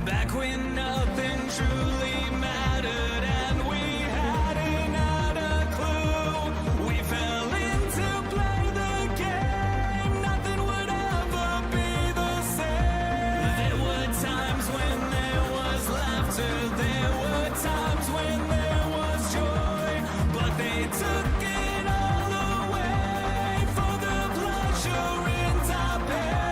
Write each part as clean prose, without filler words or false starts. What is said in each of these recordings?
Back when nothing truly mattered and we hadn't had a clue, we fell in to play the game. Nothing would ever be the same. There were times when there was laughter, there were times when there was joy, but they took it all away for the pleasure in our pain.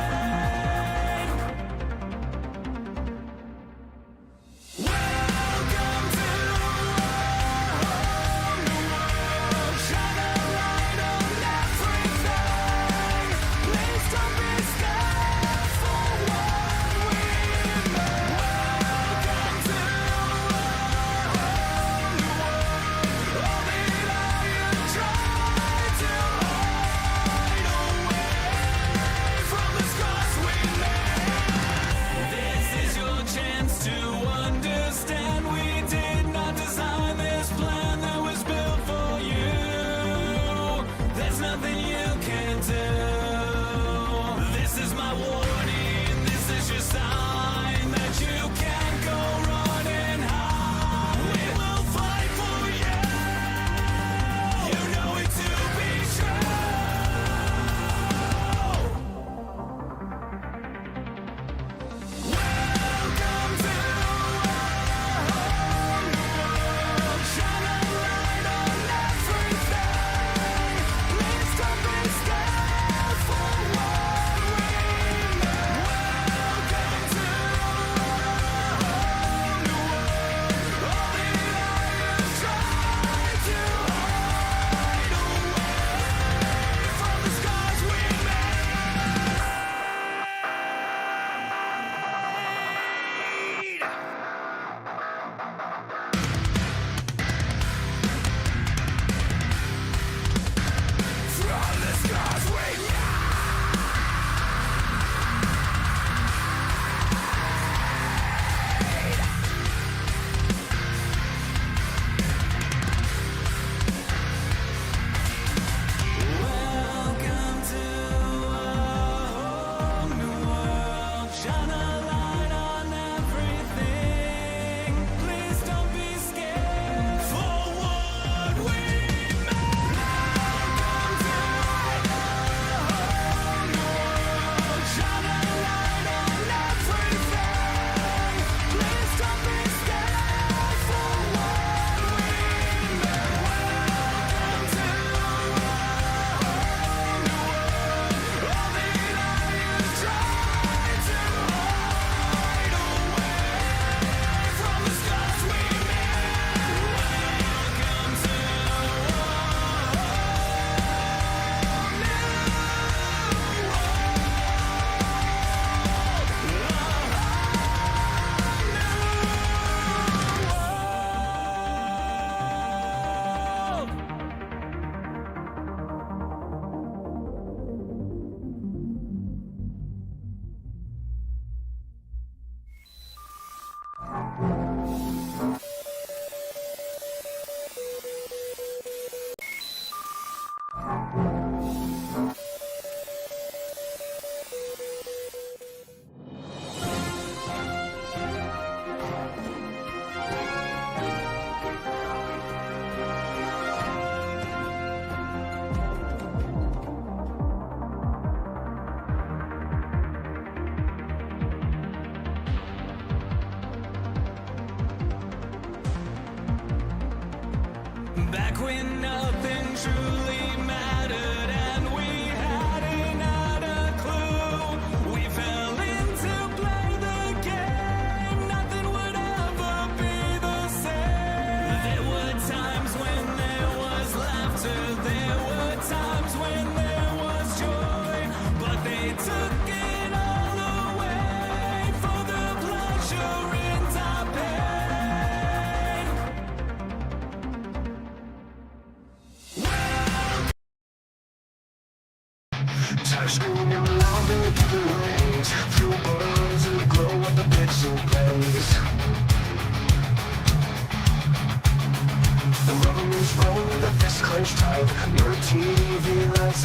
when nothing truly mattered and we hadn't had a clue. We fell in to play the game. Nothing would ever be the same. There were times when there was laughter. There were times when there was joy. But they took it all away for the pleasure in our pain.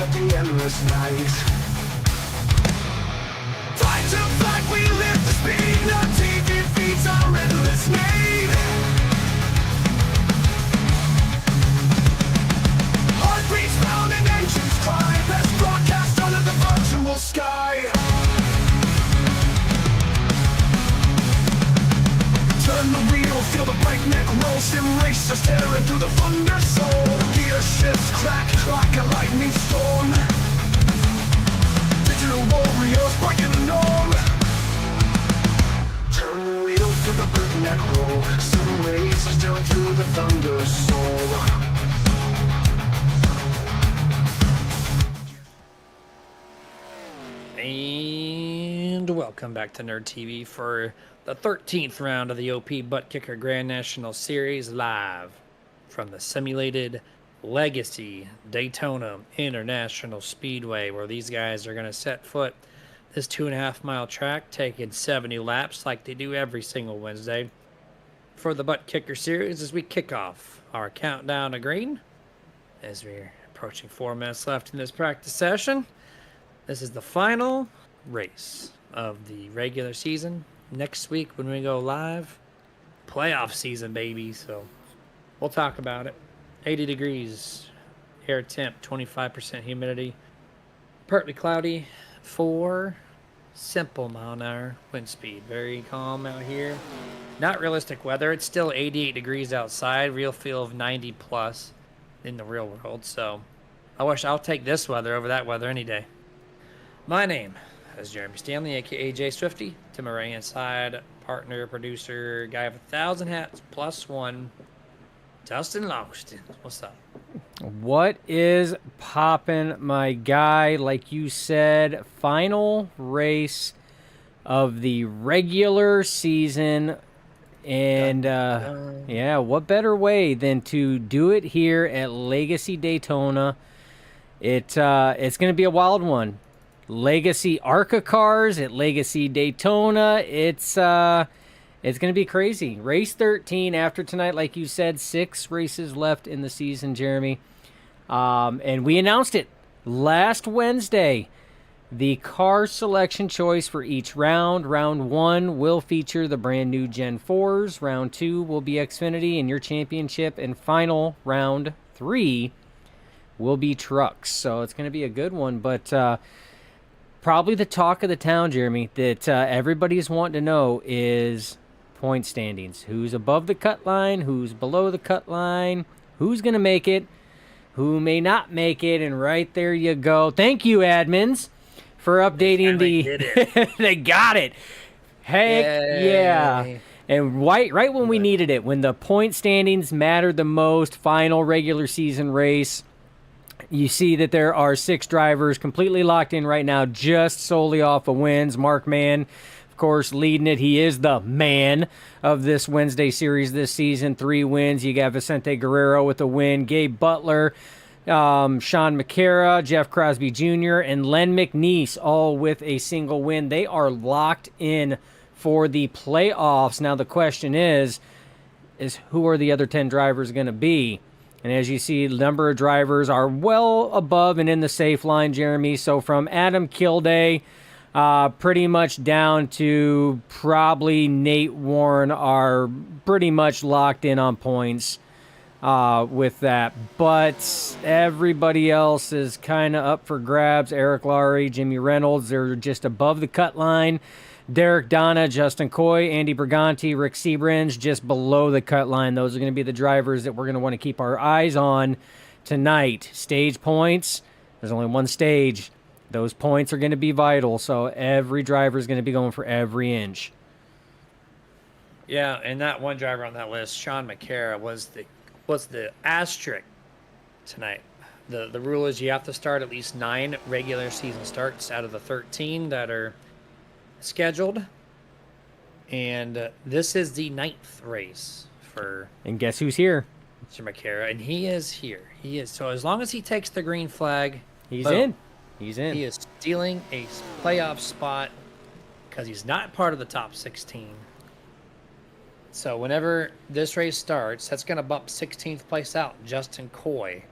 of the endless night. Fight to fight, we live for speed. Nothing defeats our endless need. Heartbeats pound and engines cry. Best broadcast under the virtual sky. Turn the wheel, feel the breakneck roll. Sim racers tearing through the thunder soul. Gear shifts crack like a lightning storm. Digital warriors breaking the norm. Turn the wheel, feel the breakneck roll. Sim racers tearing through the thunder soul. And welcome back to Nerd TV for the 13th round of the OP Buttkicker Grand National Series, live from the simulated Legacy Daytona International Speedway, where these guys are going to set foot this 2.5 mile track, taking 70 laps like they do every single Wednesday for the Buttkicker Series as we kick off our countdown to green as we're approaching 4 minutes left in this practice session. This is the final race of the regular season. Next week when we go live, playoff season, baby. So we'll talk about it. 80 degrees, air temp, 25% humidity, partly cloudy, 4 simple mile-an-hour wind speed. Very calm out here. Not realistic weather. It's still 88 degrees outside. Real feel of 90 plus in the real world. So I'll take this weather over that weather any day. My name is Jeremy Stanley, aka Jay Swifty. To my right hand side, partner, producer, guy with 1,000 hats plus one, Dustin Longston. What's up? What is poppin', my guy? Like you said, final race of the regular season. And yeah, what better way than to do it here at Legacy Daytona? It's going to be a wild one. Legacy ARCA cars at Legacy Daytona. It's going to be crazy. Race 13 after tonight, like you said, 6 races left in the season, Jeremy. And we announced it last Wednesday. The car selection choice for each round. Round 1 will feature the brand new Gen 4s. Round 2 will be Xfinity and your championship. And final round 3 will be trucks. So it's going to be a good one. But probably the talk of the town, Jeremy, that everybody's wanting to know is point standings. Who's above the cut line? Who's below the cut line? Who's going to make it? Who may not make it? And right there you go. Thank you, admins, for updating they got it. Heck yeah. And right when we needed it, when the point standings mattered the most, final regular season race, you see that there are 6 drivers completely locked in right now, just solely off of wins. Mark Mann, of course, leading it. He is the man of this Wednesday series this season. 3 wins. You got Vicente Guerrero with a win. Gabe Butler, Sean McCara, Jeff Crosby Jr., and Len McNeese, all with a single win. They are locked in for the playoffs. Now the question is who are the other 10 drivers going to be? And as you see, the number of drivers are well above and in the safe line, Jeremy. So from Adam Kilday pretty much down to probably Nate Warren are pretty much locked in on points with that. But everybody else is kind of up for grabs. Eric Laurie, Jimmy Reynolds, they're just above the cut line. Derek Donna, Justin Coy, Andy Briganti, Rick Seabrins, just below the cut line. Those are going to be the drivers that we're going to want to keep our eyes on tonight. Stage points, there's only one stage. Those points are going to be vital, so every driver is going to be going for every inch. Yeah, and that one driver on that list, Sean McCara, was the asterisk tonight. The rule is you have to start at least 9 regular season starts out of the 13 that are scheduled, and this is the 9th race for. And guess who's here? Mr. McCara, and he is here. He is. So as long as he takes the green flag, he's in. He's in. He is stealing a playoff spot because he's not part of the top 16. So whenever this race starts, that's going to bump 16th place out Justin Coy,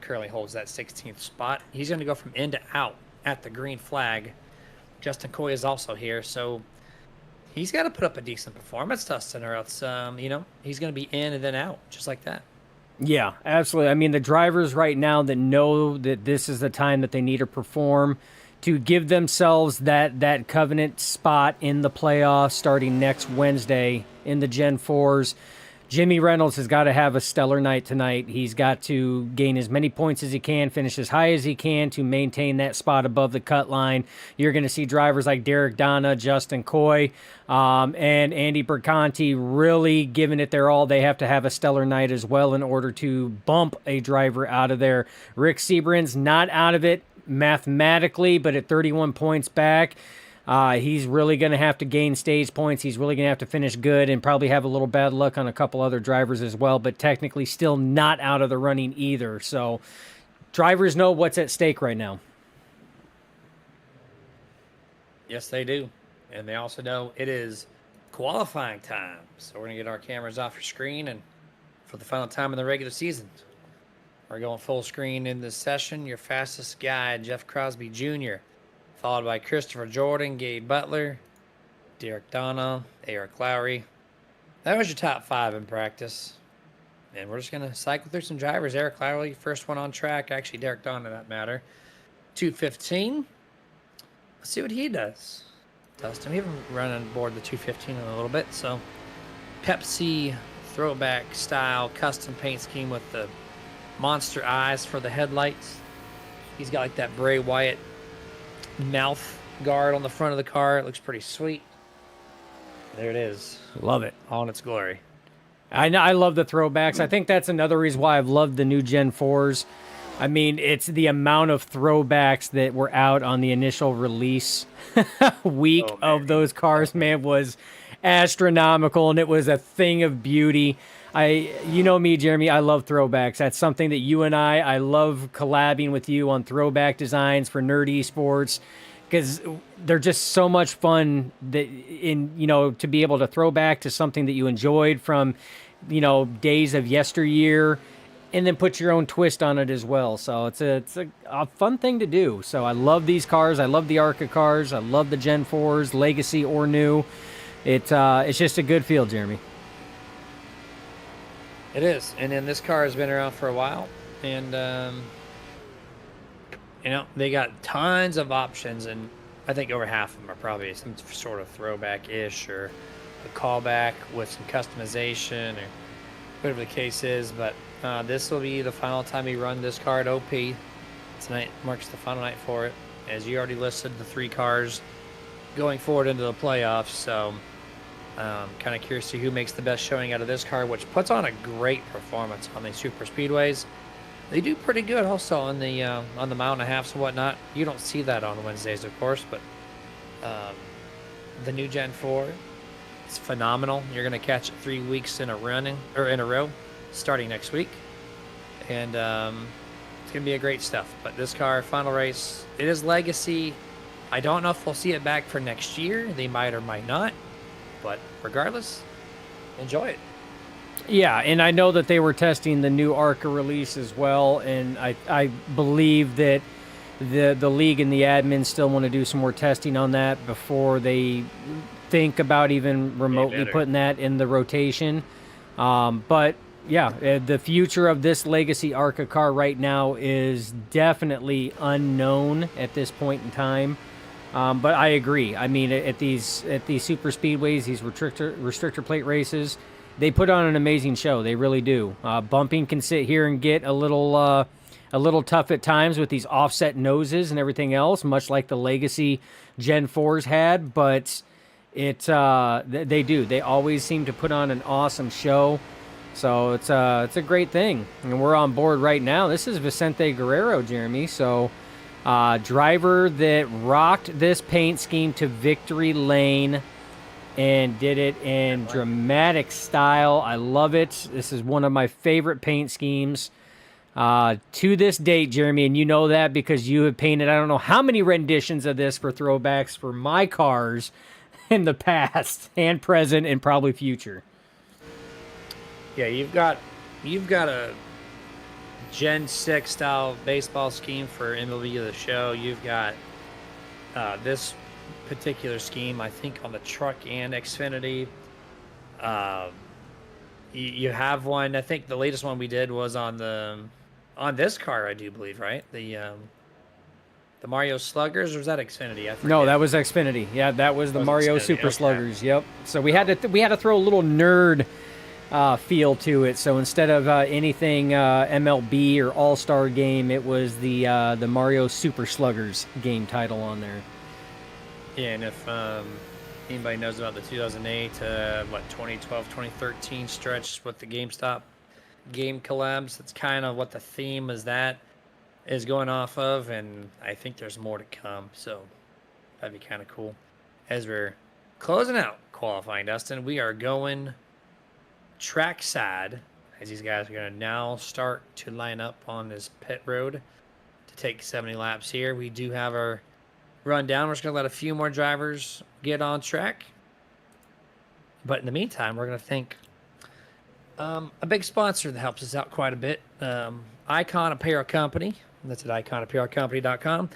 currently holds that 16th spot. He's going to go from in to out at the green flag. Justin Coy is also here, so he's got to put up a decent performance, Dustin, or else, he's going to be in and then out, just like that. Yeah, absolutely. I mean, the drivers right now that know that this is the time that they need to perform to give themselves that covenant spot in the playoffs starting next Wednesday in the Gen 4s. Jimmy Reynolds has got to have a stellar night tonight. He's got to gain as many points as he can, finish as high as he can to maintain that spot above the cut line. You're going to see drivers like Derek Donna, Justin Coy, and Andy Bercanti really giving it their all. They have to have a stellar night as well in order to bump a driver out of there. Rick Sebren's not out of it mathematically, but at 31 points back, he's really going to have to gain stage points. He's really going to have to finish good and probably have a little bad luck on a couple other drivers as well, but technically still not out of the running either. So drivers know what's at stake right now. Yes, they do. And they also know it is qualifying time. So we're going to get our cameras off your screen, and for the final time in the regular season, we're going full screen in this session. Your fastest guy, Jeff Crosby Jr., followed by Christopher Jordan, Gabe Butler, Derek Donna, Eric Lowry. That was your top 5 in practice. And we're just going to cycle through some drivers. Eric Lowry, first one on track. Actually, Derek Donna, that matter. 215. Let's see what he does. Dustin, we haven't run on board the 215 in a little bit. So, Pepsi throwback style custom paint scheme with the monster eyes for the headlights. He's got like that Bray Wyatt mouth guard on the front of the car. It looks pretty sweet. There it is. Love it. All in its glory. I love the throwbacks. I think that's another reason why I've loved the new Gen 4s. I mean, it's the amount of throwbacks that were out on the initial release week of those cars, man, was astronomical, and it was a thing of beauty. You know me, Jeremy, I love throwbacks. That's something that you and I love collabing with you on throwback designs for Nerd Esports, because they're just so much fun that to be able to throw back to something that you enjoyed from, days of yesteryear, and then put your own twist on it as well. So it's a fun thing to do. So I love these cars. I love the ARCA cars. I love the Gen 4s, legacy or new. It's just a good feel, Jeremy. It is. And then this car has been around for a while. And, they got tons of options. And I think over half of them are probably some sort of throwback-ish or a callback with some customization or whatever the case is. But this will be the final time we run this car at OP. Tonight marks the final night for it. As you already listed, the 3 cars going forward into the playoffs. So kind of curious to see who makes the best showing out of this car, which puts on a great performance on these super speedways. They do pretty good also on the mile and a halfs and whatnot. You don't see that on Wednesdays, of course, but the new Gen 4, it's phenomenal. You're going to catch it 3 weeks in a row, starting next week, and it's going to be a great stuff. But this car, final race, it is legacy. I don't know if we'll see it back for next year. They might or might not. But regardless, enjoy it. Yeah, and I know that they were testing the new ARCA release as well, and I believe that the league and the admins still want to do some more testing on that before they think about even remotely putting that in the rotation. But yeah, the future of this legacy ARCA car right now is definitely unknown at this point in time. But I agree. I mean, at these super speedways, these restrictor plate races, they put on an amazing show. They really do. Bumping can sit here and get a little tough at times with these offset noses and everything else, much like the legacy Gen 4s had. But they do. They always seem to put on an awesome show. So it's a great thing, and we're on board right now. This is Vicente Guerrero, Jeremy. So. Driver that rocked this paint scheme to victory lane and did it in dramatic style. I love it. This is one of my favorite paint schemes to this date, Jeremy, and you know that because you have painted I don't know how many renditions of this for throwbacks for my cars in the past and present and probably future. Yeah, you've got a Gen 6 style baseball scheme for MLB of the Show. You've got this particular scheme, I think, on the truck and Xfinity. You have one. I think the latest one we did was on this car, I do believe, right? The Mario Sluggers, or was that Xfinity? I forget. No, that was Xfinity. Yeah, that was the Mario Xfinity, Super okay. Sluggers. Yep. So we had to throw a little nerd feel to it. So instead of anything MLB or All Star Game, it was the Mario Super Sluggers game title on there. Yeah, and if anybody knows about the 2008 to 2012, 2013 stretch with the GameStop game collabs, that's kind of what the theme is going off of, and I think there's more to come, so that'd be kind of cool. As we're closing out qualifying, Dustin, we are going trackside, as these guys are going to now start to line up on this pit road to take 70 laps here. We do have our rundown. We're just going to let a few more drivers get on track, but in the meantime, we're going to thank a big sponsor that helps us out quite a bit, Icon Apparel Company. That's at iconapparelcompany.com.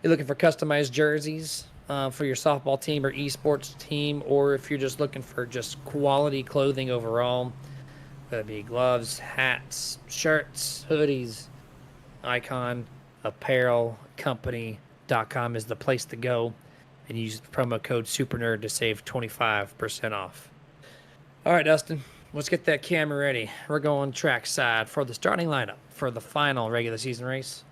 You're looking for customized jerseys for your softball team or esports team, or if you're just looking for just quality clothing overall, whether it be gloves, hats, shirts, hoodies, Icon Apparel Company.com is the place to go, and use the promo code SUPERNERD to save 25% off. All right, Dustin, let's get that camera ready. We're going trackside for the starting lineup for the final regular season race.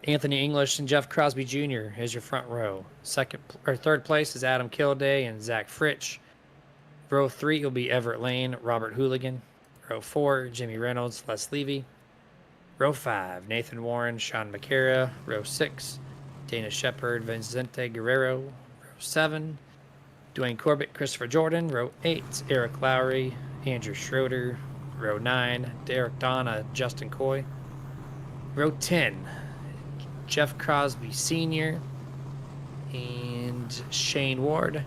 Anthony English and Jeff Crosby Jr. is your front row. Third place is Adam Kilday and Zach Fritsch. Row 3 will be Everett Lane, Robert Hooligan. Row 4, Jimmy Reynolds, Les Levy. Row 5, Nathan Warren, Sean McCara. Row 6, Dana Shepard, Vincente Guerrero. Row 7, Dwayne Corbett, Christopher Jordan. Row 8, Eric Lowry, Andrew Schroeder. Row 9, Derek Donna, Justin Coy. Row 10, Jeff Crosby Sr. and Shane Ward. And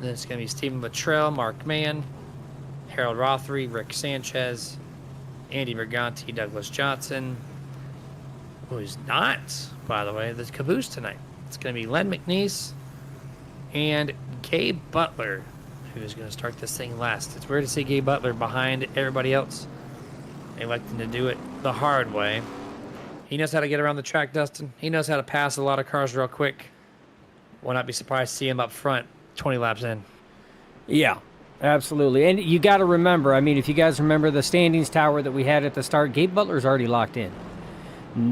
then it's going to be Stephen Luttrell, Mark Mann, Harold Rothery, Rick Sanchez, Andy Berganti, Douglas Johnson. Who's not, by the way, the caboose tonight. It's going to be Len McNeese and Gabe Butler, who's going to start this thing last. It's weird to see Gabe Butler behind everybody else, electing to do it the hard way. He knows how to get around the track, Dustin. He knows how to pass a lot of cars real quick. Will not be surprised to see him up front 20 laps in. Yeah, absolutely. And you got to remember, I mean, if you guys remember the standings tower that we had at the start, Gabe Butler's already locked in.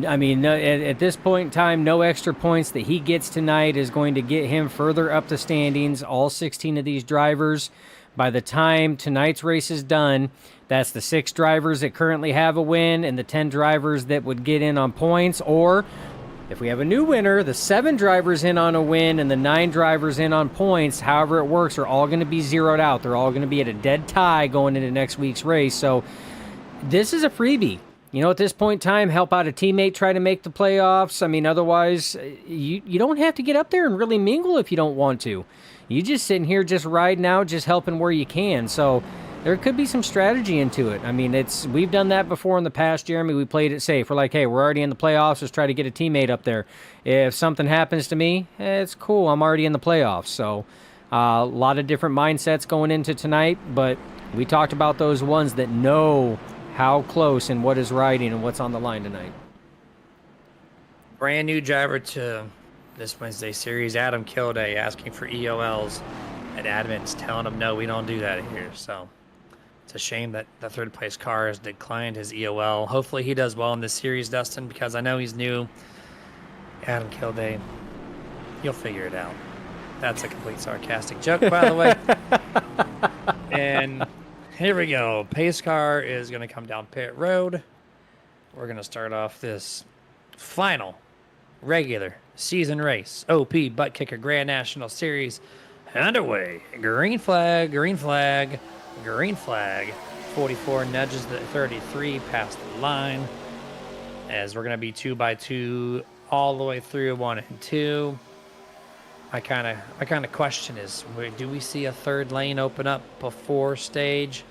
I mean, at this point in time, no extra points that he gets tonight is going to get him further up the standings. All 16 of these drivers, by the time tonight's race is done, that's the 6 drivers that currently have a win and the 10 drivers that would get in on points. Or if we have a new winner, the 7 drivers in on a win and the 9 drivers in on points, however it works, are all going to be zeroed out. They're all going to be at a dead tie going into next week's race. So this is a freebie. You know, at this point in time, help out a teammate, try to make the playoffs. I mean, otherwise, you don't have to get up there and really mingle if you don't want to. You just sitting here just riding out, just helping where you can. So there could be some strategy into it. I mean, we've done that before in the past, Jeremy. We played it safe. We're like, hey, we're already in the playoffs. Let's try to get a teammate up there. If something happens to me, it's cool. I'm already in the playoffs. So a lot of different mindsets going into tonight, but we talked about those ones that know how close and what is riding and what's on the line tonight. Brand new driver to this Wednesday series, Adam Kilday, asking for EOLs at admins, telling him, no, we don't do that here. So it's a shame that the third place car has declined his EOL. Hopefully he does well in this series, Dustin, because I know he's new. Adam Kilday, you'll figure it out. That's a complete sarcastic joke, by the way. And here we go. Pace car is going to come down pit road. We're going to start off this final regular season race. OP Buttkicker Grand National Series underway. Green flag, green flag, green flag. 44 nudges the 33 past the line. As we're going to be 2x2 all the way through 1 and 2. My kind of question is, do we see a third lane open up before stage?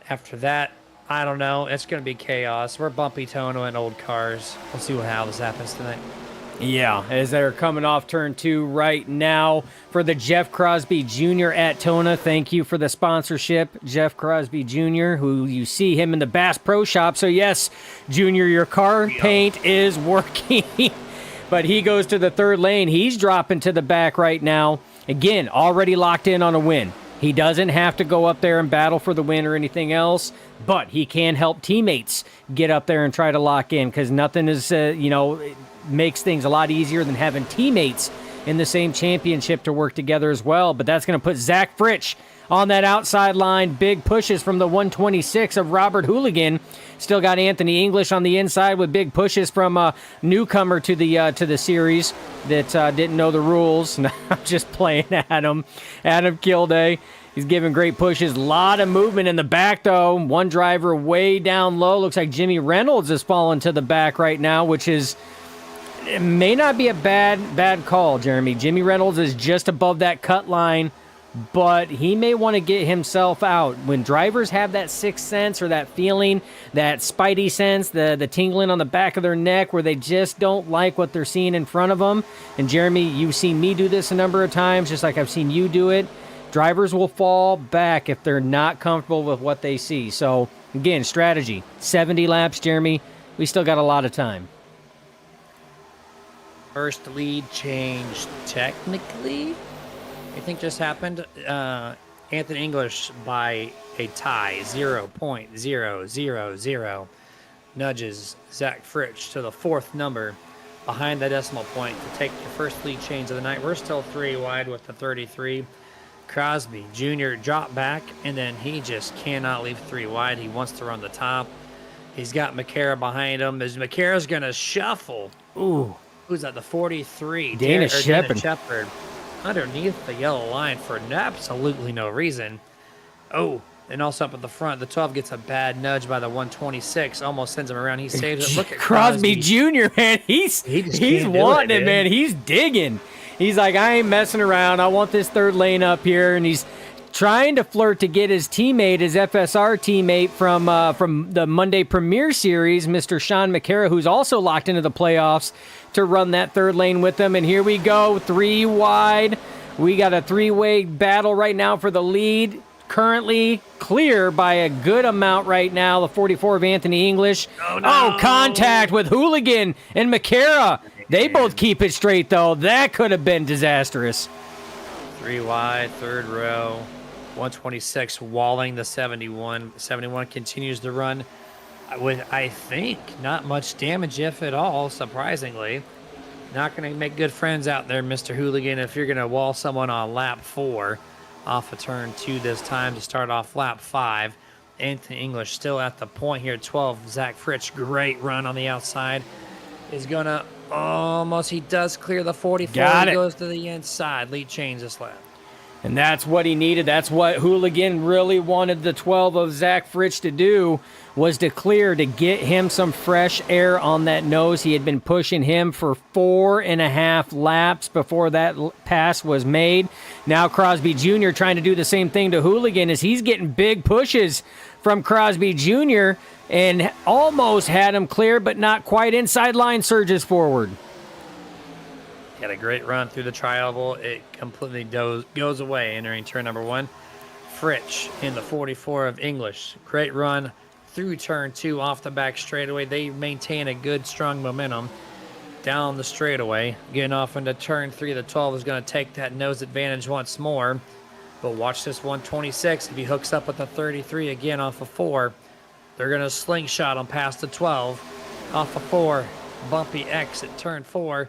After that, I don't know. It's going to be chaos. We're bumpy Tono and old cars. We'll see how this happens tonight. Yeah, as they're coming off turn 2 right now for the Jeff Crosby Jr. at Daytona. Thank you for the sponsorship, Jeff Crosby Jr., who you see him in the Bass Pro Shop. So yes, Junior, your car paint is working. But he goes to the third lane. He's dropping to the back right now. Again, already locked in on a win. He doesn't have to go up there and battle for the win or anything else, but he can help teammates get up there and try to lock in, because nothing is, makes things a lot easier than having teammates in the same championship to work together as well. But that's going to put Zach Fritsch on that outside line. Big pushes from the 126 of Robert Hooligan. Still got Anthony English on the inside with big pushes from a newcomer to the series that didn't know the rules. I'm just playing Adam Kilday. He's giving great pushes. A lot of movement in the back, though. One driver way down low. Looks like Jimmy Reynolds is falling to the back right now, which is... It may not be a bad call, Jeremy. Jimmy Reynolds is just above that cut line, but he may want to get himself out. When drivers have that sixth sense or that feeling, that spidey sense, the tingling on the back of their neck where they just don't like what they're seeing in front of them, and Jeremy, you've seen me do this a number of times, just like I've seen you do it, drivers will fall back if they're not comfortable with what they see. So, again, strategy. 70 laps, Jeremy. We still got a lot of time. First lead change, technically, I think just happened. Anthony English by a tie, 0.000, nudges Zach Fritsch to the fourth number behind the decimal point to take your first lead change of the night. We're still 3 wide with the 33. Crosby Jr. dropped back, and then he just cannot leave 3 wide. He wants to run the top. He's got McCara behind him. As McCara's going to shuffle. Ooh. Who's that? The 43. Dana Shepard underneath the yellow line for absolutely no reason. Oh, and also up at the front, the 12 gets a bad nudge by the 126. Almost sends him around. He saves it. Look at Crosby Jr., man. He's wanting it, man. He's digging. He's like, I ain't messing around. I want this third lane up here. And he's trying to flirt to get his teammate, his FSR teammate from the Monday Premier Series, Mr. Sean McCara, who's also locked into the playoffs, to run that third lane with them. And here we go, 3 wide. We got a 3-way battle right now for the lead. Currently clear by a good amount right now. The 44 of Anthony English. Oh, contact with Hooligan and McCara. They both keep it straight, though. That could have been disastrous. 3 wide, third row. 126 walling the 71. 71 continues to run with, I think, not much damage, if at all, surprisingly. Not going to make good friends out there, Mr. Hooligan, if you're going to wall someone on lap 4 off of turn 2 this time to start off lap 5. Anthony English still at the point here, 12. Zach Fritsch, great run on the outside. Is going to almost, he does clear the 44. Got it. He goes to the inside. Lead change this lap. And that's what he needed. That's what Hooligan really wanted the 12 of Zach Fritsch to do, was to clear, to get him some fresh air on that nose. He had been pushing him for 4.5 laps before that pass was made. Now Crosby Jr. trying to do the same thing to Hooligan as he's getting big pushes from Crosby Jr. and almost had him clear, but not quite. Inside line surges forward. He had a great run through the tri-oval. It completely goes away entering turn number 1. Fritsch in the 44 of English. Great run through turn 2 off the back straightaway. They maintain a good, strong momentum down the straightaway. Getting off into turn 3, the 12 is going to take that nose advantage once more. But watch this 126. If he hooks up with the 33 again off of 4, they're going to slingshot him past the 12. Off of 4, bumpy exit, turn 4.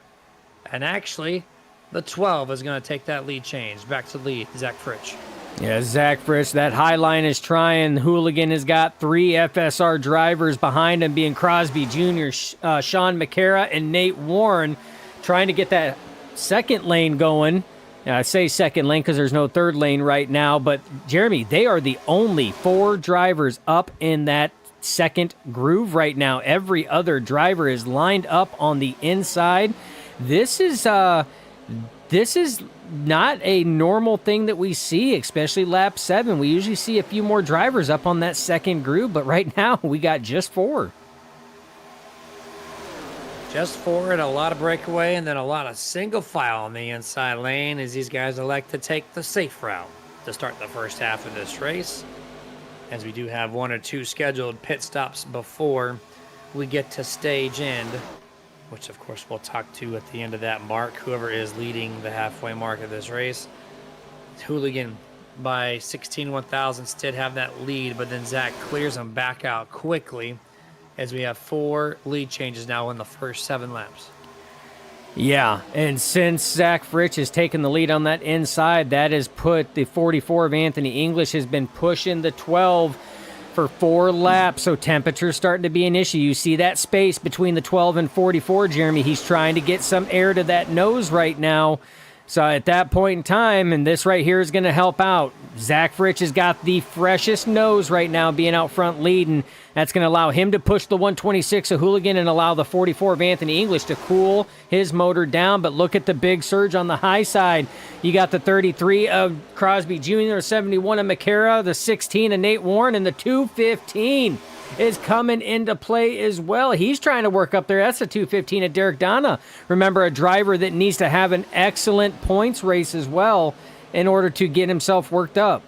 And actually, the 12 is going to take that lead change. Back to lead, Zach Fritsch. Yeah, Zach Fritsch, that high line is trying. Hooligan has got 3 FSR drivers behind him, being Crosby Jr., Sean McCara, and Nate Warren, trying to get that second lane going. Now, I say second lane because there's no third lane right now, but Jeremy, they are the only 4 drivers up in that second groove right now. Every other driver is lined up on the inside. This is not a normal thing that we see, especially lap 7. We usually see a few more drivers up on that second group, but right now we got just 4. Just 4 and a lot of breakaway, and then a lot of single file on the inside lane as these guys elect to take the safe route to start the first half of this race, as we do have 1 or 2 scheduled pit stops before we get to stage end, which of course we'll talk to at the end of that mark, whoever is leading the halfway mark of this race. Hooligan by 16/1000 did have that lead, but then Zach clears him back out quickly as we have 4 lead changes now in the first 7 laps. Yeah, and since Zach Fritsch has taken the lead on that inside, that has put the 44 of Anthony English has been pushing the 12 for 4 laps, so temperature's starting to be an issue. You see that space between the 12 and 44, Jeremy. He's trying to get some air to that nose right now. So at that point in time, and this right here is going to help out. Zach Fritsch has got the freshest nose right now being out front leading. That's going to allow him to push the 126 of Hooligan and allow the 44 of Anthony English to cool his motor down. But look at the big surge on the high side. You got the 33 of Crosby Jr., 71 of McCara, the 16 of Nate Warren, and the 215 is coming into play as well. He's trying to work up there. That's the 215 of Derek Donna. Remember, a driver that needs to have an excellent points race as well in order to get himself worked up.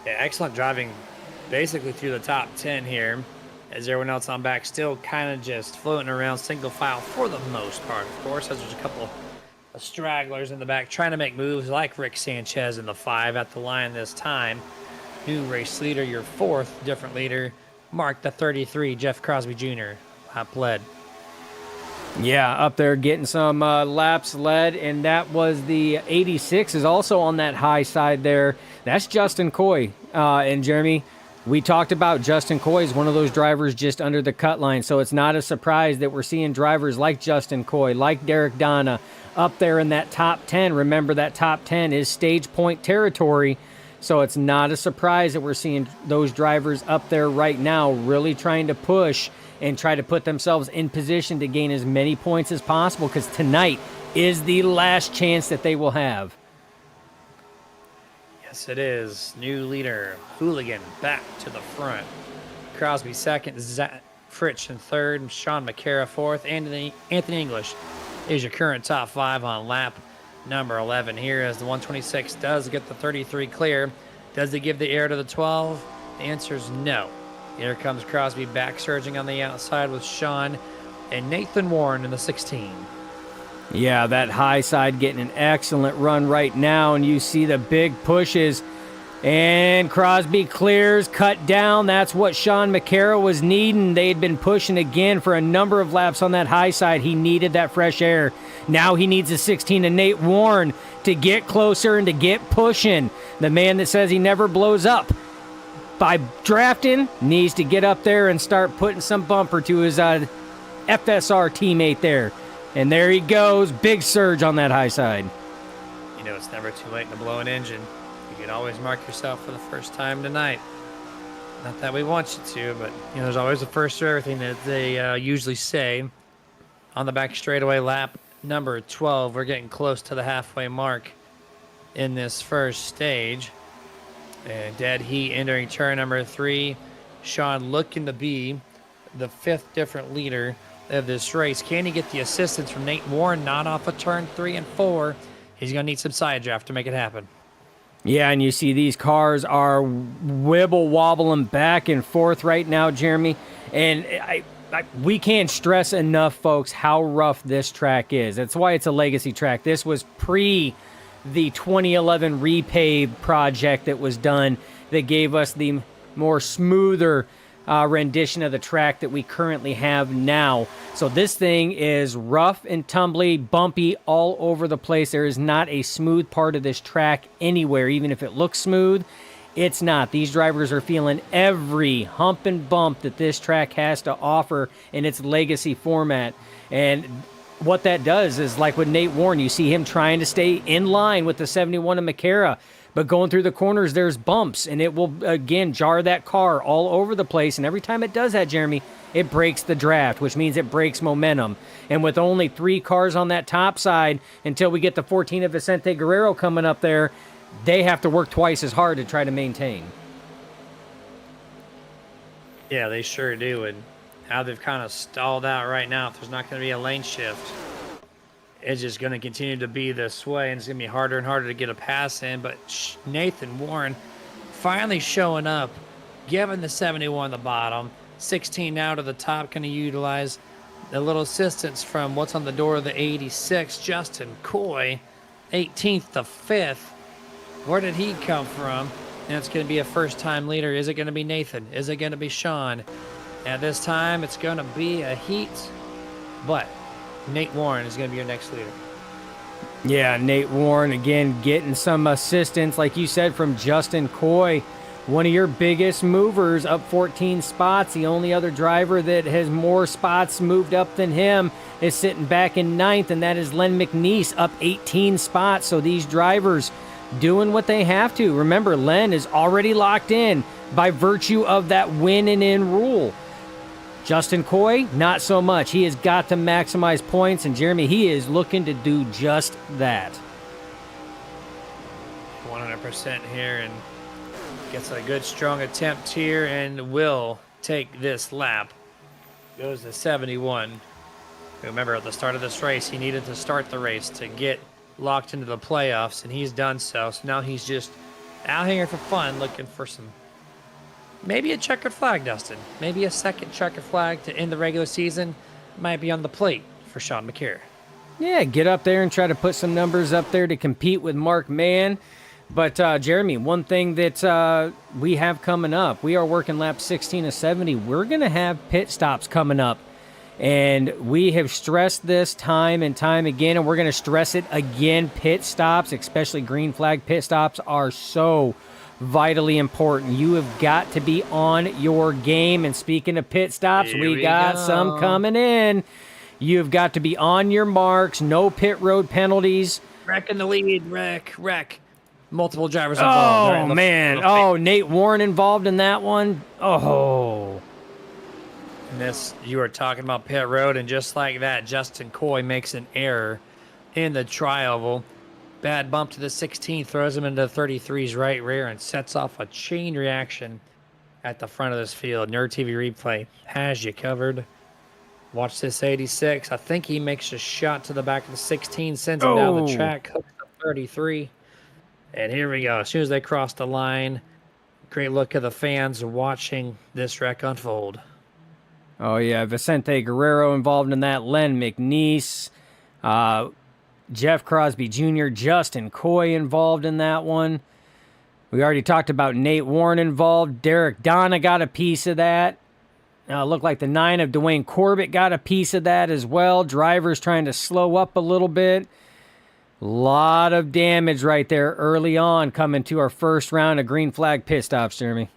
Yeah, excellent driving basically through the top 10 here, as everyone else on back still kind of just floating around single file for the most part, of course, as there's a couple of stragglers in the back trying to make moves like Rick Sanchez in the 5 at the line this time. New race leader, your 4th different leader, Mark the 33, Jeff Crosby Jr., lap led. Yeah, up there getting some laps led, and that was the 86 is also on that high side there. That's Justin Coy. And Jeremy, we talked about Justin Coy is one of those drivers just under the cut line, so it's not a surprise that we're seeing drivers like Justin Coy, like Derek Donna, up there in that top 10. Remember, that top 10 is stage point territory. So it's not a surprise that we're seeing those drivers up there right now really trying to push and try to put themselves in position to gain as many points as possible, because tonight is the last chance that they will have. Yes, it is. New leader, Hooligan, back to the front. Crosby 2nd, Zach Fritsch in 3rd, Sean McCara 4th. Anthony English is your current top 5 on lap number 11 here, as the 126 does get the 33 clear. Does it give the air to the 12? The answer is no. Here comes Crosby back surging on the outside with Sean and Nathan Warren in the 16. Yeah, that high side getting an excellent run right now, and you see the big pushes. And Crosby clears, cut down. That's what Sean McCara was needing. They had been pushing again for a number of laps on that high side. He needed that fresh air. Now he needs a 16 to Nate Warren to get closer and to get pushing. The man that says he never blows up by drafting needs to get up there and start putting some bumper to his FSR teammate there. And there he goes. Big surge on that high side. You know, it's never too late to blow an engine. You can always mark yourself for the first time tonight. Not that we want you to, but you know, there's always a first for everything that they usually say. On the back straightaway, lap number 12. We're getting close to the halfway mark in this first stage. And dead heat entering turn number 3. Sean looking to be the 5th different leader of this race. Can he get the assistance from Nate Warren? Not off of turn 3 and 4. He's going to need some side draft to make it happen. Yeah, and you see these cars are wibble-wobbling back and forth right now, Jeremy. And we can't stress enough, folks, how rough this track is. That's why it's a legacy track. This was pre the 2011 repave project that was done that gave us the more smoother rendition of the track that we currently have now. So this thing is rough and tumbly, bumpy all over the place. There is not a smooth part of this track anywhere. Even if it looks smooth, it's not. These drivers are feeling every hump and bump that this track has to offer in its legacy format. And what that does is, like with Nate Warren, you see him trying to stay in line with the 71 of McCara. but going through the corners, there's bumps, and it will, again, jar that car all over the place. And every time it does that, Jeremy, it breaks the draft, which means it breaks momentum. And with only 3 cars on that top side until we get the 14 of Vicente Guerrero coming up there, they have to work twice as hard to try to maintain. Yeah, they sure do. And how they've kind of stalled out right now, if there's not going to be a lane shift, it's just going to continue to be this way, and it's going to be harder and harder to get a pass in. But Nathan Warren finally showing up, giving the 71 the bottom, 16 now to the top, going to utilize a little assistance from what's on the door of the 86, Justin Coy, 18th to 5th. Where did he come from? And it's going to be a first-time leader. Is it going to be Nathan? Is it going to be Sean? At this time, it's going to be a heat, but Nate Warren is going to be your next leader. Yeah, Nate Warren, again, getting some assistance, like you said, from Justin Coy. One of your biggest movers, up 14 spots. The only other driver that has more spots moved up than him is sitting back in 9th, and that is Len McNeese, up 18 spots. So these drivers doing what they have to. Remember, Len is already locked in by virtue of that win and in rule. Justin Coy, not so much. He has got to maximize points, and Jeremy, he is looking to do just that. 100% here, and gets a good, strong attempt here, and will take this lap. Goes to 71. Remember, at the start of this race, he needed to start the race to get locked into the playoffs, and he's done so. So now he's just out here for fun, looking for some, maybe a checkered flag, Dustin. Maybe a second checkered flag to end the regular season might be on the plate for Sean McCare. Yeah, get up there and try to put some numbers up there to compete with Mark Mann. But, Jeremy, one thing that we have coming up, we are working lap 16 of 70. We're going to have pit stops coming up. And we have stressed this time and time again, and we're going to stress it again. Pit stops, especially green flag pit stops, are so vitally important. You have got to be on your game. And speaking of pit stops, we got some coming in. You've got to be on your marks. No pit road penalties. Wreck in the lead. Wreck. Multiple drivers involved. Oh, man. Oh, Nate Warren involved in that one. Oh. And this, you were talking about pit road, and just like that, Justin Coy makes an error in the tri-oval. Bad bump to the 16, throws him into 33's right rear, and sets off a chain reaction at the front of this field. Nerd TV replay has you covered. Watch this 86. I think he makes a shot to the back of the 16, sends him down the track, hooks the 33. And here we go. As soon as they cross the line, great look at the fans watching this wreck unfold. Oh, yeah, Vicente Guerrero involved in that, Len McNeese, Jeff Crosby Jr., Justin Coy involved in that one. We already talked about Nate Warren involved. Derek Donna got a piece of that. Looked like the 9 of Dwayne Corbett got a piece of that as well. Drivers trying to slow up a little bit. A lot of damage right there early on coming to our first round of green flag pit stops, Jeremy.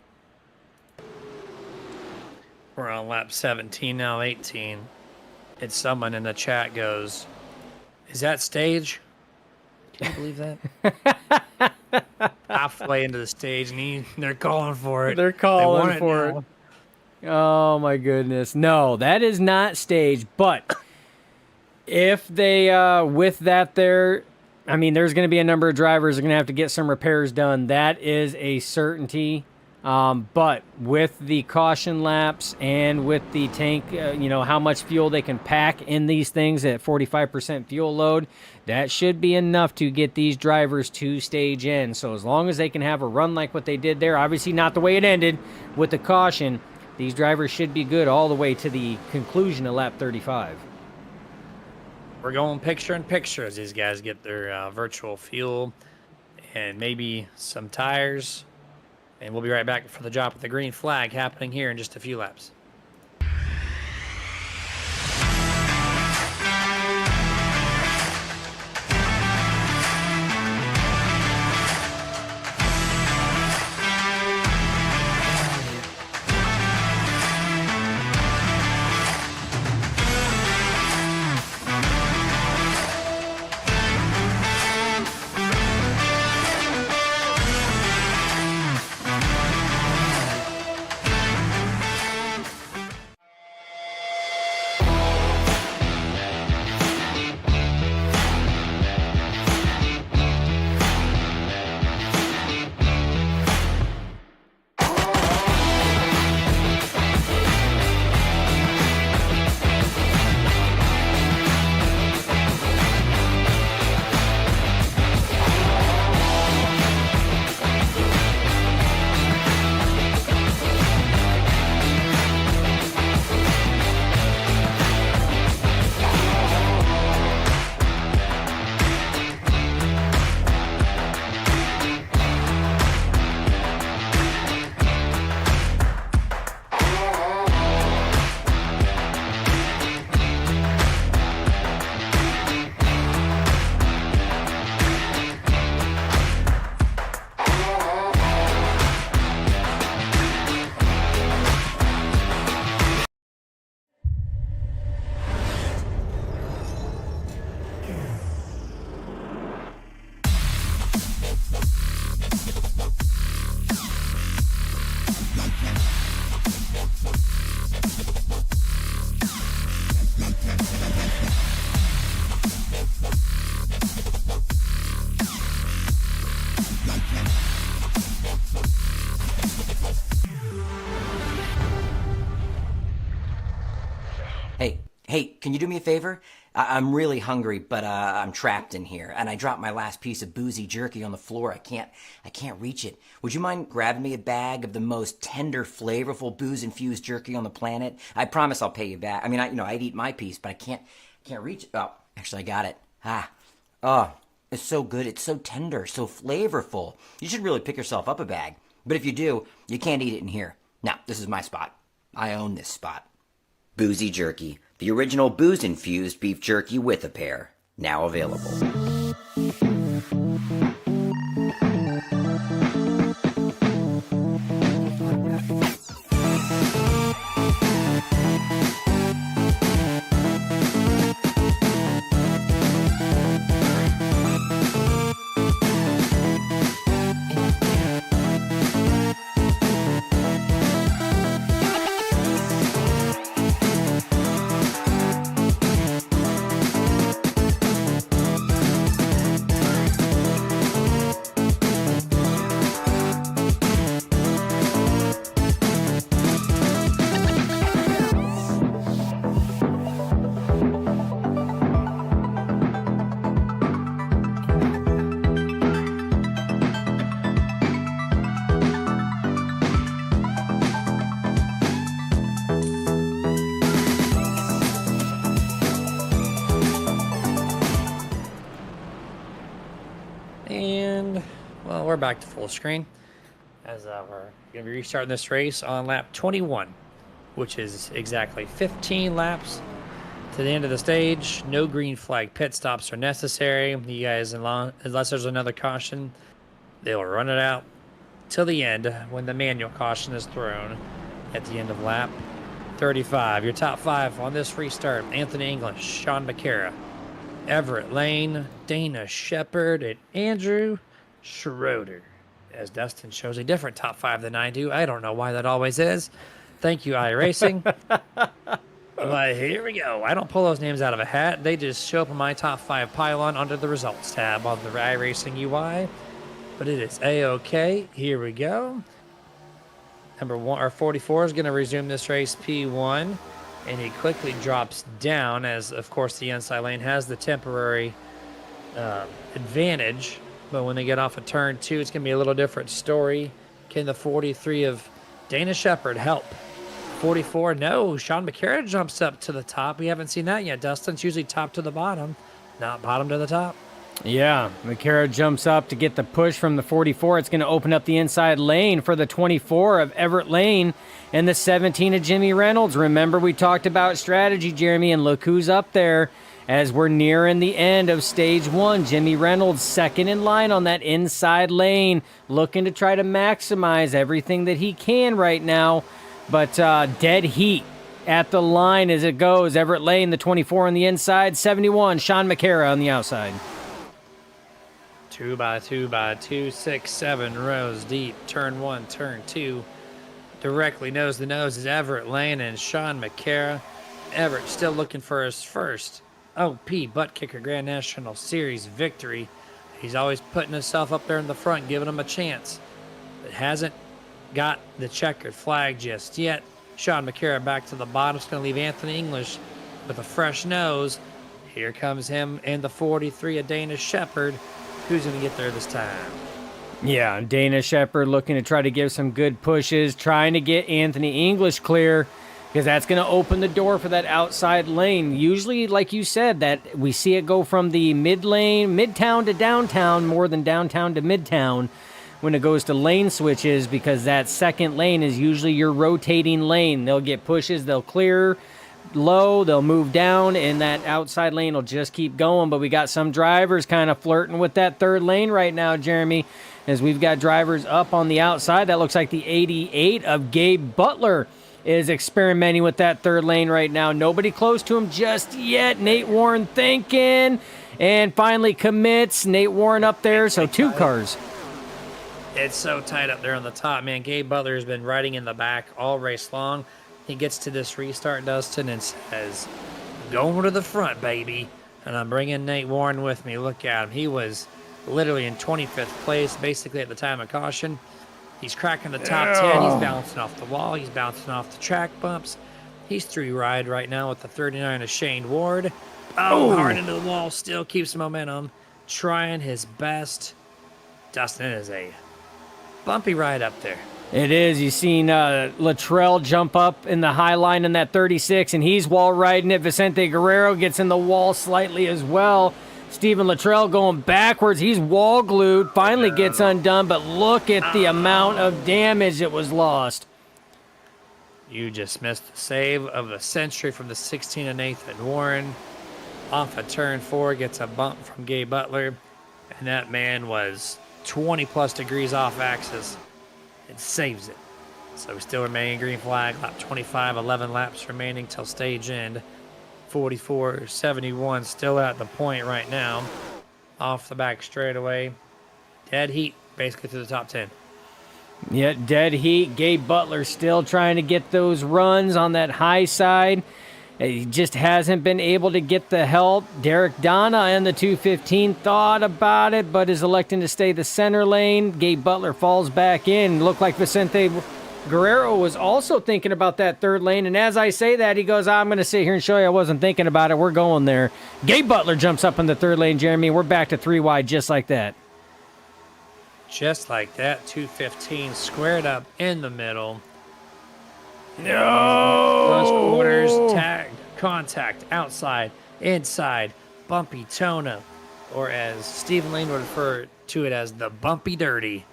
We're on lap 17 now, 18. It's someone in the chat goes, is that stage? Can you believe that? Halfway into the stage, and they're calling for it. They're calling for it. Oh, my goodness. No, that is not stage. But if they, with that there, I mean, there's going to be a number of drivers that are going to have to get some repairs done. That is a certainty. But with the caution laps and with the tank, how much fuel they can pack in these things at 45% fuel load, that should be enough to get these drivers to stage in. So as long as they can have a run like what they did there, obviously not the way it ended with the caution, these drivers should be good all the way to the conclusion of lap 35. We're going picture in picture as these guys get their virtual fuel and maybe some tires. And we'll be right back for the drop of the green flag happening here in just a few laps. Hey, can you do me a favor? I'm really hungry, but I'm trapped in here, and I dropped my last piece of boozy jerky on the floor. I can't reach it. Would you mind grabbing me a bag of the most tender, flavorful, booze-infused jerky on the planet? I promise I'll pay you back. I mean, I'd eat my piece, but I can't reach it. Oh, actually, I got it. Oh, it's so good. It's so tender, so flavorful. You should really pick yourself up a bag. But if you do, you can't eat it in here. Now, this is my spot. I own this spot. Boozy Jerky, the original booze-infused beef jerky with a pair. Now available. And, well, we're back to full screen as we're going to be restarting this race on lap 21, which is exactly 15 laps to the end of the stage. No green flag pit stops are necessary. You guys, unless there's another caution, they'll run it out till the end when the manual caution is thrown at the end of lap 35. Your top five on this restart: Anthony English, Sean McCara, Everett Lane, Dana Shepard, and Andrew Schroeder. As Dustin shows a different top five than I do. I don't know why that always is. Thank you, iRacing. But here we go. I don't pull those names out of a hat. They just show up in my top five pylon under the results tab on the iRacing UI. But it is A-OK. Here we go. Number 44 is going to resume this race, P1. And he quickly drops down as, of course, the inside lane has the temporary advantage. But when they get off of turn 2, it's going to be a little different story. Can the 43 of Dana Shepard help? 44, no. Sean McCara jumps up to the top. We haven't seen that yet, Dustin. It's usually top to the bottom, not bottom to the top. Yeah, McCara jumps up to get the push from the 44. It's going to open up the inside lane for the 24 of Everett Lane and the 17 of Jimmy Reynolds. Remember, we talked about strategy, Jeremy, and look who's up there as we're nearing the end of stage 1. Jimmy Reynolds second in line on that inside lane, looking to try to maximize everything that he can right now. But dead heat at the line as it goes. Everett Lane, the 24 on the inside, 71, Sean McCara on the outside. 2 by 2 by 2, 6, 7 rows deep. Turn 1, turn 2. Directly nose to nose is Everett Lane and Sean McCara. Everett still looking for his first OP Buttkicker Grand National Series victory. He's always putting himself up there in the front, giving him a chance. But hasn't got the checkered flag just yet. Sean McCara back to the bottom. It's going to leave Anthony English with a fresh nose. Here comes him and the 43 of Dana Shepard. Who's going to get there this time? Yeah, Dana Shepard looking to try to give some good pushes, trying to get Anthony English clear, because that's going to open the door for that outside lane. Usually, like you said, that we see it go from the mid lane, midtown to downtown, more than downtown to midtown when it goes to lane switches, because that second lane is usually your rotating lane. They'll get pushes, they'll clear low, they'll move down, and that outside lane will just keep going. But we got some drivers kind of flirting with that third lane right now, Jeremy, as we've got drivers up on the outside. That looks like the 88 of Gabe Butler is experimenting with that third lane right now. Nobody close to him just yet. Nate Warren thinking, and finally commits. Nate Warren up there, so 2 cars. It's so tight up there on the top, man. Gabe Butler has been riding in the back all race long. He gets to this restart, Dustin, and says, going to the front, baby. And I'm bringing Nate Warren with me. Look at him. He was literally in 25th place, basically at the time of caution. He's cracking the top 10. He's bouncing off the wall. He's bouncing off the track bumps. He's 3 wide right now with the 39 of Shane Ward. Oh, hard into the wall. Still keeps momentum. Trying his best. Dustin, it is a bumpy ride up there. It is. You've seen Luttrell jump up in the high line in that 36, and he's wall riding it. Vicente Guerrero gets in the wall slightly as well. Stephen Luttrell going backwards. He's wall glued. Finally gets undone, but look at the amount of damage that was lost. You just missed the save of the century from the 16 of Nathan Warren. Off of turn 4, gets a bump from Gabe Butler, and that man was 20-plus degrees off axis. It saves it. So we still remaining green flag, lap 25, 11 laps remaining till stage end. 44.71 still at the point right now. Off the back straightaway. Dead heat basically through the top 10. Yeah, dead heat. Gabe Butler still trying to get those runs on that high side. He just hasn't been able to get the help. Derek Donna in the 215 thought about it, but is electing to stay the center lane. Gabe Butler falls back in. Looked like Vicente Guerrero was also thinking about that third lane, and as I say that, he goes, I'm going to sit here and show you I wasn't thinking about it. We're going there. Gabe Butler jumps up in the third lane, Jeremy. We're back to 3 wide just like that. Just like that, 215 squared up in the middle. No! Close quarters, tag, contact, outside, inside, bumpy Tona, or as Stephen Lane would refer to it as the bumpy dirty.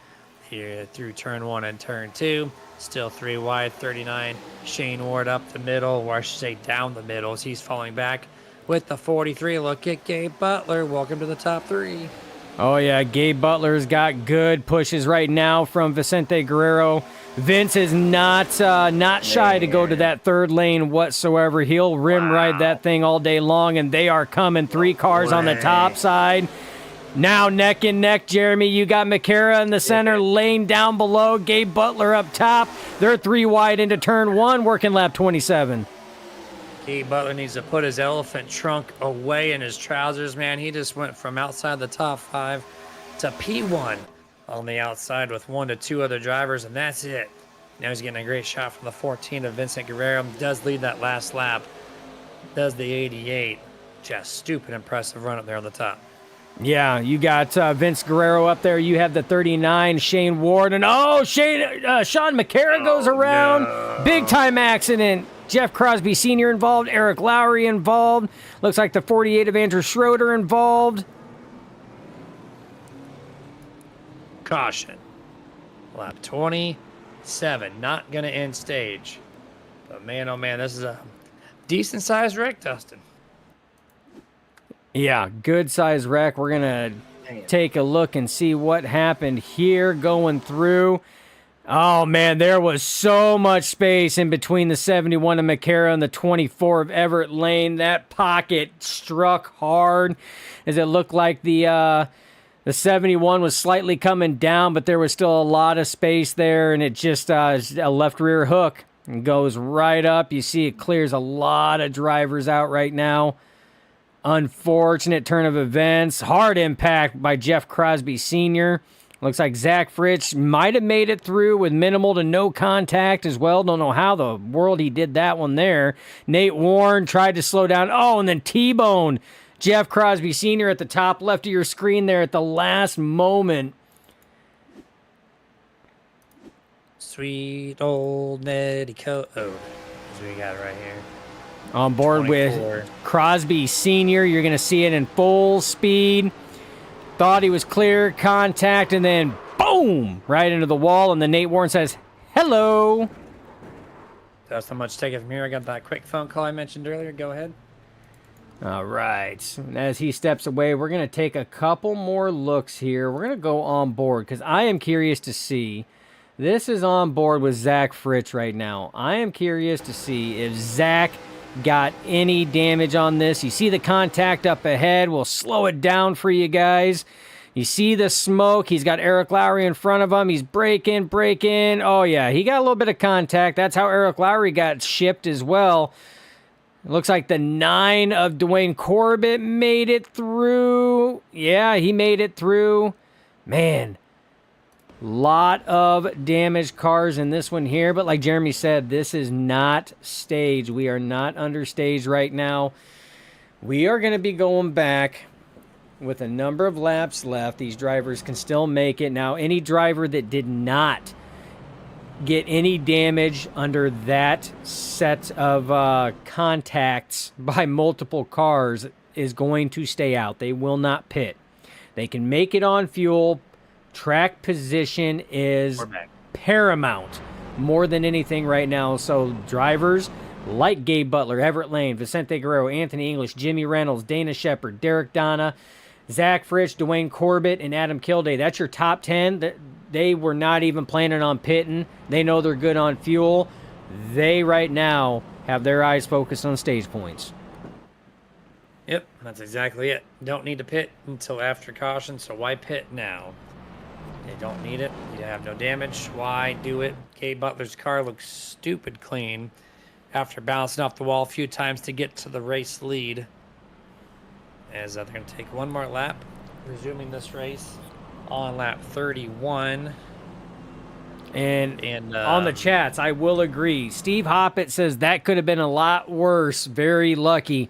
Here through turn 1 and turn 2. Still 3 wide, 39. Shane Ward up the middle, or I should say down the middle as he's falling back with the 43. Look at Gabe Butler. Welcome to the top 3. Oh, yeah, Gabe Butler's got good pushes right now from Vicente Guerrero. Vince is not shy to go to that third lane whatsoever. He'll rim ride that thing all day long, and they are coming. 3 cars on the top side. Now neck and neck, Jeremy. You got McCara in the center, lane down below. Gabe Butler up top. They're 3 wide into turn 1, working lap 27. Gabe Butler needs to put his elephant trunk away in his trousers, man. He just went from outside the top 5 to P1 on the outside with 1 to 2 other drivers, and that's it. Now he's getting a great shot from the 14 of Vincent Guerrero. Does lead that last lap. Does the 88. Just stupid impressive run up there on the top. Yeah, you got Vince Guerrero up there. You have the 39, Shane Ward. And, Sean McCara goes around. No. Big-time accident. Jeff Crosby Sr. involved. Eric Lowry involved. Looks like the 48 of Andrew Schroeder involved. Caution. Lap 27. Not going to end stage. But, man, oh, man, this is a decent-sized wreck, Dustin. Yeah, good-sized wreck. We're going to take a look and see what happened here going through. Oh, man, there was so much space in between the 71 of McCara and the 24 of Everett Lane. That pocket struck hard as it looked like the 71 was slightly coming down, but there was still a lot of space there, and it just is a left rear hook and goes right up. You see it clears a lot of drivers out right now. Unfortunate turn of events. Hard impact by Jeff Crosby Sr. Looks like Zach Fritsch might have made it through with minimal to no contact as well. Don't know how the world he did that one there. Nate Warren tried to slow down. Oh, and then T-Bone Jeff Crosby Sr. at the top left of your screen there at the last moment. Sweet old Nettie Oh, that's what we got right here. On board 24. with Crosby Sr. You're going to see it in full speed. Thought he was clear, contact, and then boom, right into the wall. And then Nate Warren says, hello. That's not much to take it from here. I got that quick phone call I mentioned earlier. Go ahead. All right. And as he steps away, we're going to take a couple more looks here. We're going to go on board because I am curious to see. This is on board with Zach Fritsch right now. I am curious to see if Zach got any damage on this. You see the contact up ahead. We'll slow it down for you guys. You see the smoke. He's got Eric Lowry in front of him. He's braking. Oh, yeah. He got a little bit of contact. That's how Eric Lowry got shipped as well. It looks like the 9 of Dwayne Corbett made it through. Yeah, he made it through. Man, Lot of damaged cars in this one here, but like Jeremy said, this is not staged. We are not under stage right now. We are going to be going back with a number of laps left. These drivers can still make it. Now, any driver that did not get any damage under that set of contacts by multiple cars is going to stay out. They will not pit. They can make it on fuel. Track position is paramount more than anything right now. So drivers like Gabe Butler, Everett Lane, Vicente Guerrero, Anthony English, Jimmy Reynolds, Dana Shepard, Derek Donna, Zach Fritsch, Dwayne Corbett, and Adam Kilday. That's your top 10. They were not even planning on pitting. They know they're good on fuel. They right now have their eyes focused on stage points. Yep, that's exactly it. Don't need to pit until after caution, so why pit now? You don't need it. You have no damage. Why do it? Gabe Butler's car looks stupid clean after bouncing off the wall a few times to get to the race lead. As they're going to take one more lap, resuming this race on lap 31. And on the chats, I will agree. Steve Hoppett says that could have been a lot worse. Very lucky.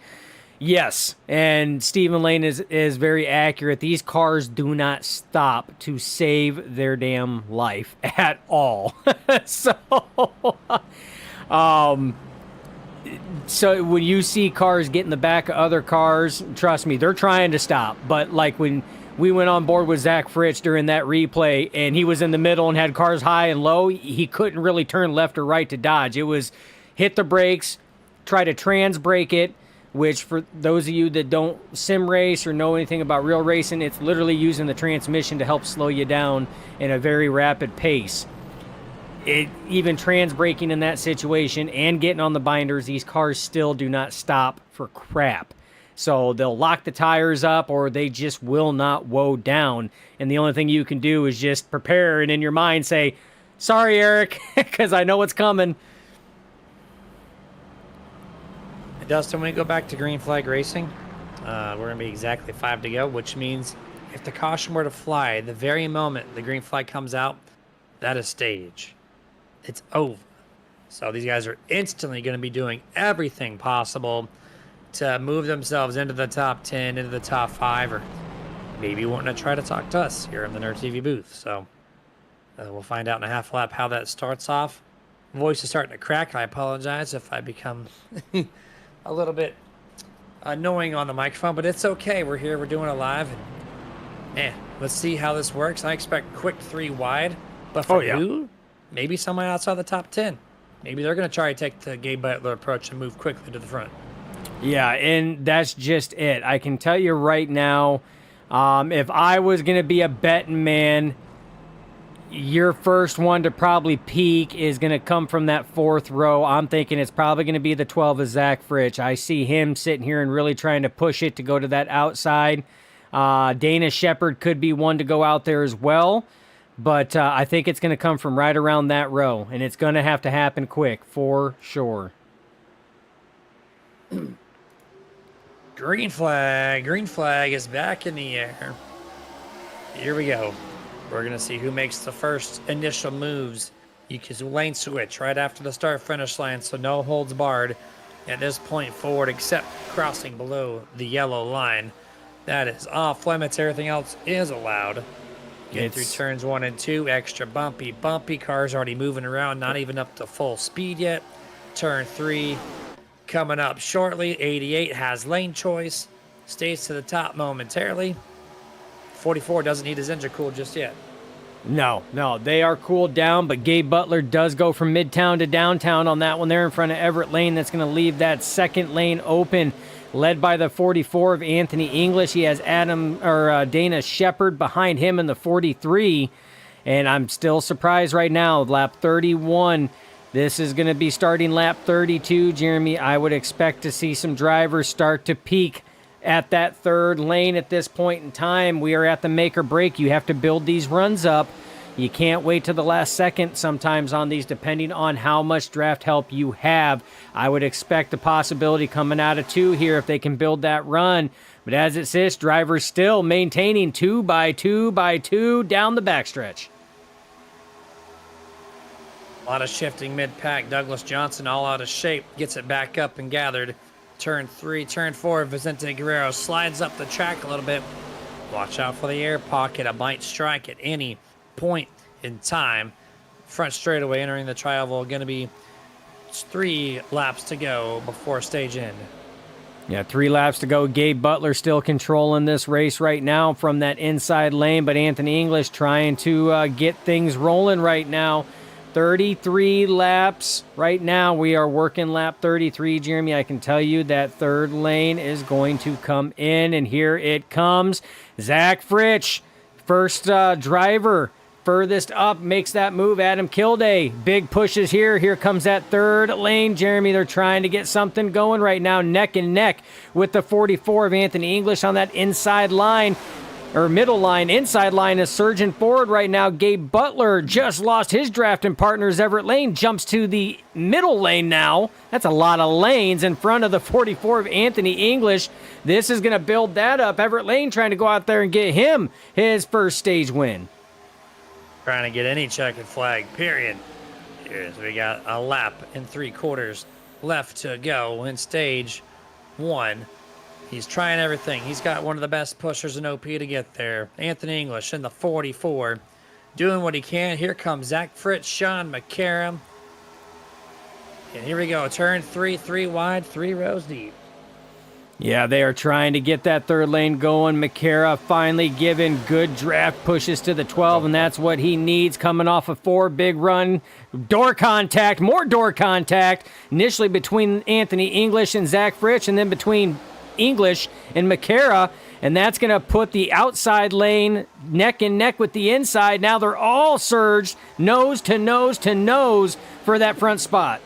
Yes, and Stephen Lane is very accurate. These cars do not stop to save their damn life at all. So when you see cars get in the back of other cars, trust me, they're trying to stop. But like when we went on board with Zach Fritsch during that replay, and he was in the middle and had cars high and low, he couldn't really turn left or right to dodge. It was hit the brakes, try to trans brake it, which for those of you that don't sim race or know anything about real racing, it's literally using the transmission to help slow you down in a very rapid pace. Even trans braking in that situation and getting on the binders, these cars still do not stop for crap. So they'll lock the tires up or they just will not woe down. And the only thing you can do is just prepare and in your mind say, sorry, Eric, because I know what's coming. Dustin, when we go back to green flag racing, we're going to be exactly 5 to go, which means if the caution were to fly the very moment the green flag comes out, that is stage. It's over. So these guys are instantly going to be doing everything possible to move themselves into the top 10, into the top 5, or maybe wanting to try to talk to us here in the Nerd TV booth. So we'll find out in a half lap how that starts off. Voice is starting to crack. I apologize if I become a little bit annoying on the microphone, but it's okay. We're here. We're doing it live. And, let's see how this works. I expect quick 3 wide, but for who? Maybe someone outside the top 10. Maybe they're going to try to take the Gabe Butler approach and move quickly to the front. Yeah, and that's just it. I can tell you right now, if I was going to be a betting man, your first one to probably peak is going to come from that 4th row. I'm thinking it's probably going to be the 12 of Zach Fritsch. I see him sitting here and really trying to push it to go to that outside. Dana Shepard could be one to go out there as well. But I think it's going to come from right around that row. And it's going to have to happen quick, for sure. Green flag. Green flag is back in the air. Here we go. We're going to see who makes the first initial moves. You can lane switch right after the start-finish line, so no holds barred at this point forward except crossing below the yellow line. That is off limits. Everything else is allowed. Get through turns 1 and 2. Extra bumpy. Cars already moving around, not even up to full speed yet. Turn 3 coming up shortly. 88 has lane choice. Stays to the top momentarily. 44 doesn't need his engine cooled just yet. No, they are cooled down, but Gabe Butler does go from midtown to downtown on that one there in front of Everett Lane. That's going to leave that second lane open, led by the 44 of Anthony English. He has Dana Shepard behind him in the 43, and I'm still surprised right now. Lap 31. This is going to be starting lap 32, Jeremy. I would expect to see some drivers start to peak at that 3rd lane at this point in time. We are at the make or break. You have to build these runs up. You can't wait to the last second sometimes on these, depending on how much draft help you have. I would expect the possibility coming out of 2 here if they can build that run. But as it sits, drivers still maintaining 2 by 2 by 2 down the backstretch. A lot of shifting mid-pack. Douglas Johnson all out of shape. Gets it back up and gathered. Turn 3, turn 4. Vicente Guerrero slides up the track a little bit. Watch out for the air pocket. It might strike at any point in time. Front straightaway entering the tri-oval. Going to be 3 laps to go before stage end. Yeah, 3 laps to go. Gabe Butler still controlling this race right now from that inside lane, but Anthony English trying to get things rolling right now. 33 laps right now. We are working lap 33, Jeremy. I can tell you that third lane is going to come in, and here it comes. Zach Fritsch, first driver, furthest up, makes that move. Adam Kilday, big pushes here. Here comes that third lane, Jeremy. They're trying to get something going right now, neck and neck with the 44 of Anthony English on that inside line. Or middle line, inside line is surging forward right now. Gabe Butler just lost his drafting partners. Everett Lane jumps to the middle lane now. That's a lot of lanes in front of the 44 of Anthony English. This is going to build that up. Everett Lane trying to go out there and get him his first stage win. Trying to get any checkered flag, period. Here's we got a lap and 3/4 left to go in stage 1. He's trying everything. He's got one of the best pushers in OP to get there. Anthony English in the 44, doing what he can. Here comes Zach Fritz, Sean McCarron. And here we go. Turn 3, 3 wide, 3 rows deep. Yeah, they are trying to get that third lane going. McCara finally giving good draft pushes to the 12, and that's what he needs coming off a 4 big run. Door contact, more door contact. Initially between Anthony English and Zach Fritsch, and then between English and McCara, and that's going to put the outside lane neck and neck with the inside. Now they're all surged nose to nose to nose for that front spot.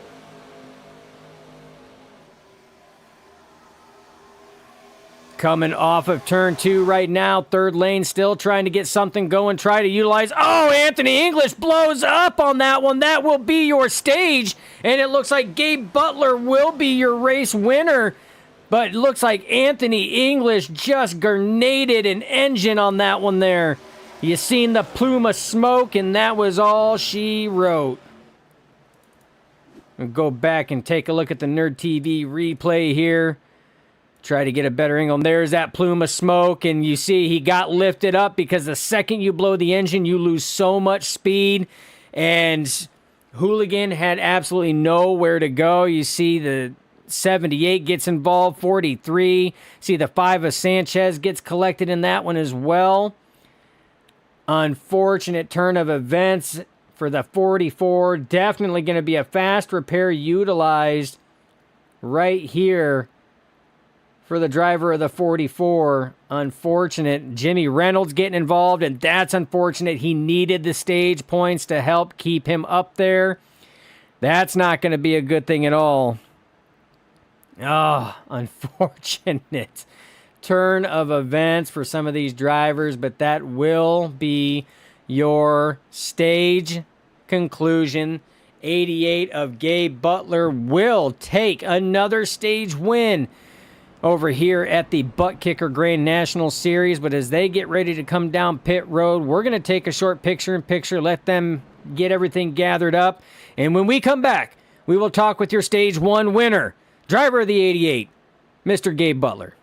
Coming off of turn 2 right now, third lane still trying to get something going, try to utilize. Oh, Anthony English blows up on that one. That will be your stage, and it looks like Gabe Butler will be your race winner. But it looks like Anthony English just grenaded an engine on that one there. You seen the plume of smoke, and that was all she wrote. We'll go back and take a look at the Nerd TV replay here. Try to get a better angle. There's that plume of smoke, and you see he got lifted up because the second you blow the engine, you lose so much speed. And Hooligan had absolutely nowhere to go. You see the 78 gets involved, 43. See the 5 of Sanchez gets collected in that one as well. Unfortunate turn of events for the 44. Definitely going to be a fast repair utilized right here for the driver of the 44. Unfortunate. Jimmy Reynolds getting involved, and that's unfortunate. He needed the stage points to help keep him up there. That's not going to be a good thing at all. Oh, unfortunate turn of events for some of these drivers, but that will be your stage conclusion. 88 of Gabe Butler will take another stage win over here at the Buttkicker Grand National Series. But as they get ready to come down pit road, we're going to take a short picture-in-picture, let them get everything gathered up. And when we come back, we will talk with your stage 1 winner, driver of the 88, Mr. Gabe Butler.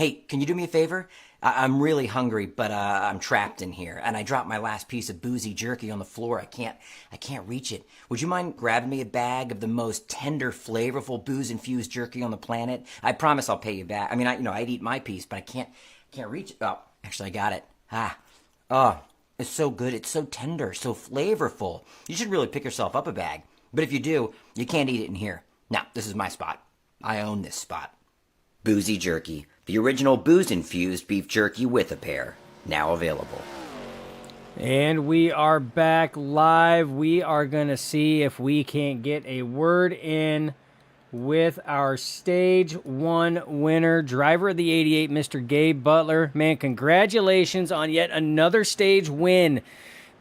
Hey, can you do me a favor? I'm really hungry, but I'm trapped in here, and I dropped my last piece of boozy jerky on the floor. I can't reach it. Would you mind grabbing me a bag of the most tender, flavorful booze-infused jerky on the planet? I promise I'll pay you back. I mean, I'd eat my piece, but I can't reach it. Oh, actually, I got it. Oh, it's so good. It's so tender, so flavorful. You should really pick yourself up a bag. But if you do, you can't eat it in here. Now, this is my spot. I own this spot. Boozy Jerky, the original booze-infused beef jerky with a pair, now available. And we are back live. We are going to see if we can't get a word in with our Stage 1 winner, driver of the 88, Mr. Gabe Butler. Man, congratulations on yet another stage win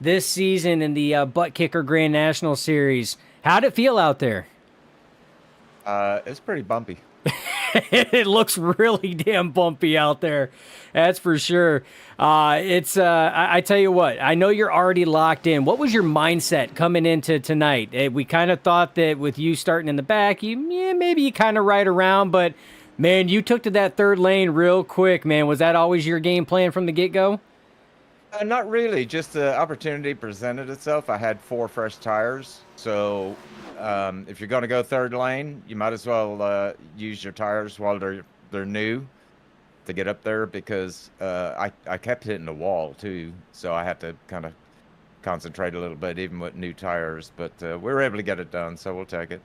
this season in the Buttkicker Grand National Series. How'd it feel out there? It's pretty bumpy. It looks really damn bumpy out there. That's for sure. I tell you what, I know you're already locked in. What was your mindset coming into tonight? We kind of thought that with you starting in the back, maybe you kind of ride around, but man, you took to that third lane real quick, man. Was that always your game plan from the get-go? Not really. Just the opportunity presented itself. I had 4 fresh tires, so if you're going to go third lane, you might as well use your tires while they're new to get up there, because I kept hitting the wall too, so I had to kind of concentrate a little bit even with new tires, but we were able to get it done, so we'll take it.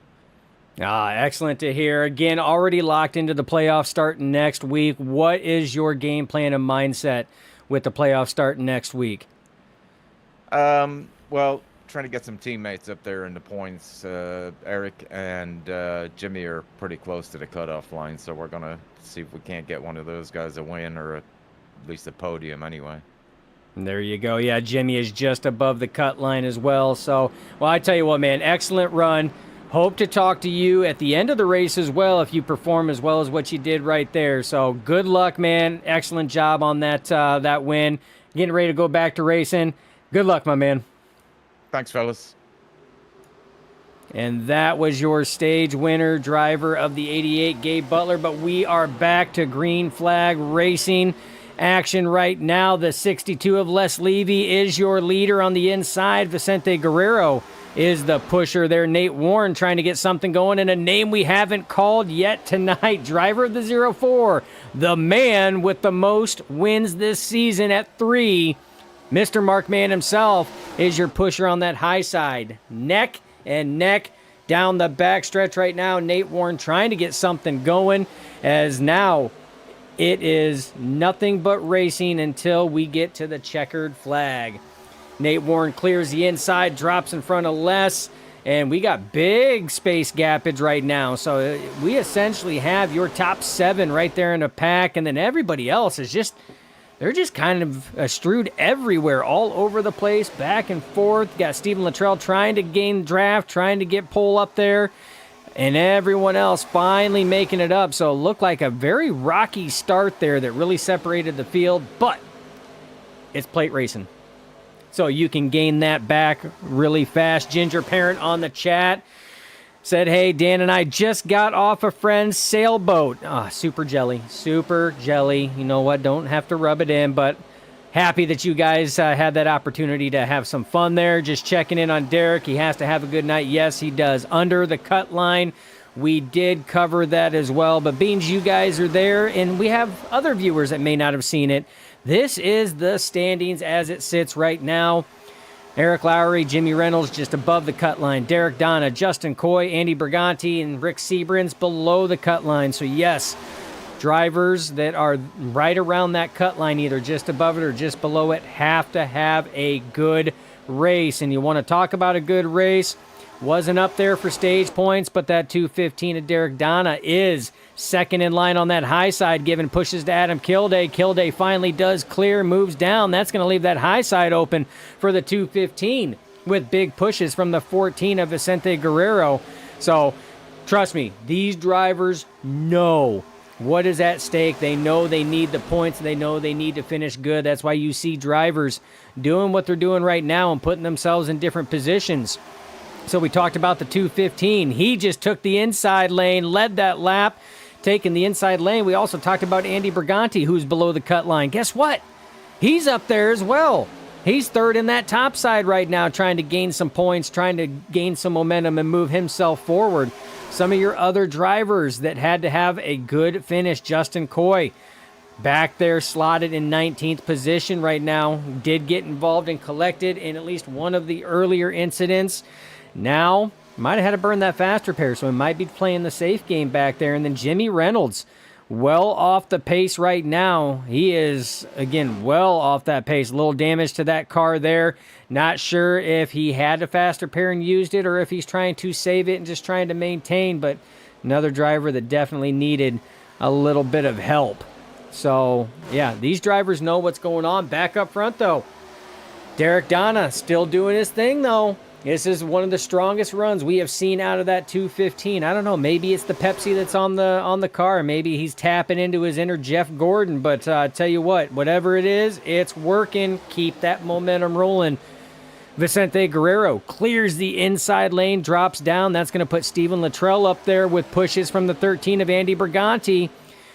Excellent to hear. Again, already locked into the playoffs starting next week. What is your game plan and mindset with the playoffs starting next week? Well, trying to get some teammates up there in the points. Eric and Jimmy are pretty close to the cutoff line, so we're going to see if we can't get one of those guys a win, or at least a podium anyway. And there you go. Yeah, Jimmy is just above the cut line as well. So, well, I tell you what, man, excellent run. Hope to talk to you at the end of the race as well if you perform as well as what you did right there. So good luck, man. Excellent job on that win. Getting ready to go back to racing. Good luck, my man. Thanks, fellas. And that was your stage winner, driver of the 88, Gabe Butler. But we are back to green flag racing action right now. The 62 of Les Levy is your leader on the inside. Vicente Guerrero is the pusher there. Nate Warren trying to get something going, and a name we haven't called yet tonight. Driver of the 04, the man with the most wins this season at 3. Mr. Mark Mann himself is your pusher on that high side. Neck and neck down the backstretch right now. Nate Warren trying to get something going, as now it is nothing but racing until we get to the checkered flag. Nate Warren clears the inside, drops in front of Les, and we got big space gappage right now. So we essentially have your top 7 right there in the pack, and then everybody else is they're just kind of strewed everywhere, all over the place, back and forth. Got Stephen Luttrell trying to gain draft, trying to get pole up there, and everyone else finally making it up. So it looked like a very rocky start there that really separated the field, but it's plate racing, so you can gain that back really fast. Ginger Parent on the chat said, hey, Dan and I just got off a friend's sailboat. Super jelly. You know what? Don't have to rub it in, but happy that you guys had that opportunity to have some fun there. Just checking in on Derek. He has to have a good night. Yes, he does. Under the cut line, we did cover that as well. But Beans, you guys are there, and we have other viewers that may not have seen it. This is the standings as it sits right now. Eric Lowry, Jimmy Reynolds just above the cut line. Derek Donna, Justin Coy, Andy Briganti, and Rick Seabrins below the cut line. So yes, drivers that are right around that cut line, either just above it or just below it, have to have a good race. And you want to talk about a good race. Wasn't up there for stage points, but that 215 of Derek Donna is second in line on that high side, giving pushes to Adam Kilday. Kilday finally does clear, moves down. That's going to leave that high side open for the 215 with big pushes from the 14 of Vicente Guerrero. So trust me, these drivers know what is at stake. They know they need the points. They know they need to finish good. That's why you see drivers doing what they're doing right now and putting themselves in different positions. So we talked about the 215. He just took the inside lane, led that lap, taking the inside lane. We also talked about Andy Briganti, who's below the cut line. Guess what? He's up there as well. He's third in that top side right now, trying to gain some points, trying to gain some momentum and move himself forward. Some of your other drivers that had to have a good finish, Justin Coy, back there slotted in 19th position right now, did get involved and collected in at least one of the earlier incidents. Now, might have had to burn that fast repair, so he might be playing the safe game back there. And then Jimmy Reynolds, well off the pace right now. He is, again, well off that pace. A little damage to that car there. Not sure if he had a fast repair and used it or if he's trying to save it and just trying to maintain. But another driver that definitely needed a little bit of help. So, yeah, these drivers know what's going on. Back up front, though. Derek Donna still doing his thing, though. This is one of the strongest runs we have seen out of that 215. I don't know. Maybe it's the Pepsi that's on the car. Maybe he's tapping into his inner Jeff Gordon. But I tell you what, whatever it is, it's working. Keep that momentum rolling. Vicente Guerrero clears the inside lane, drops down. That's going to put Steven Luttrell up there with pushes from the 13 of Andy Briganti.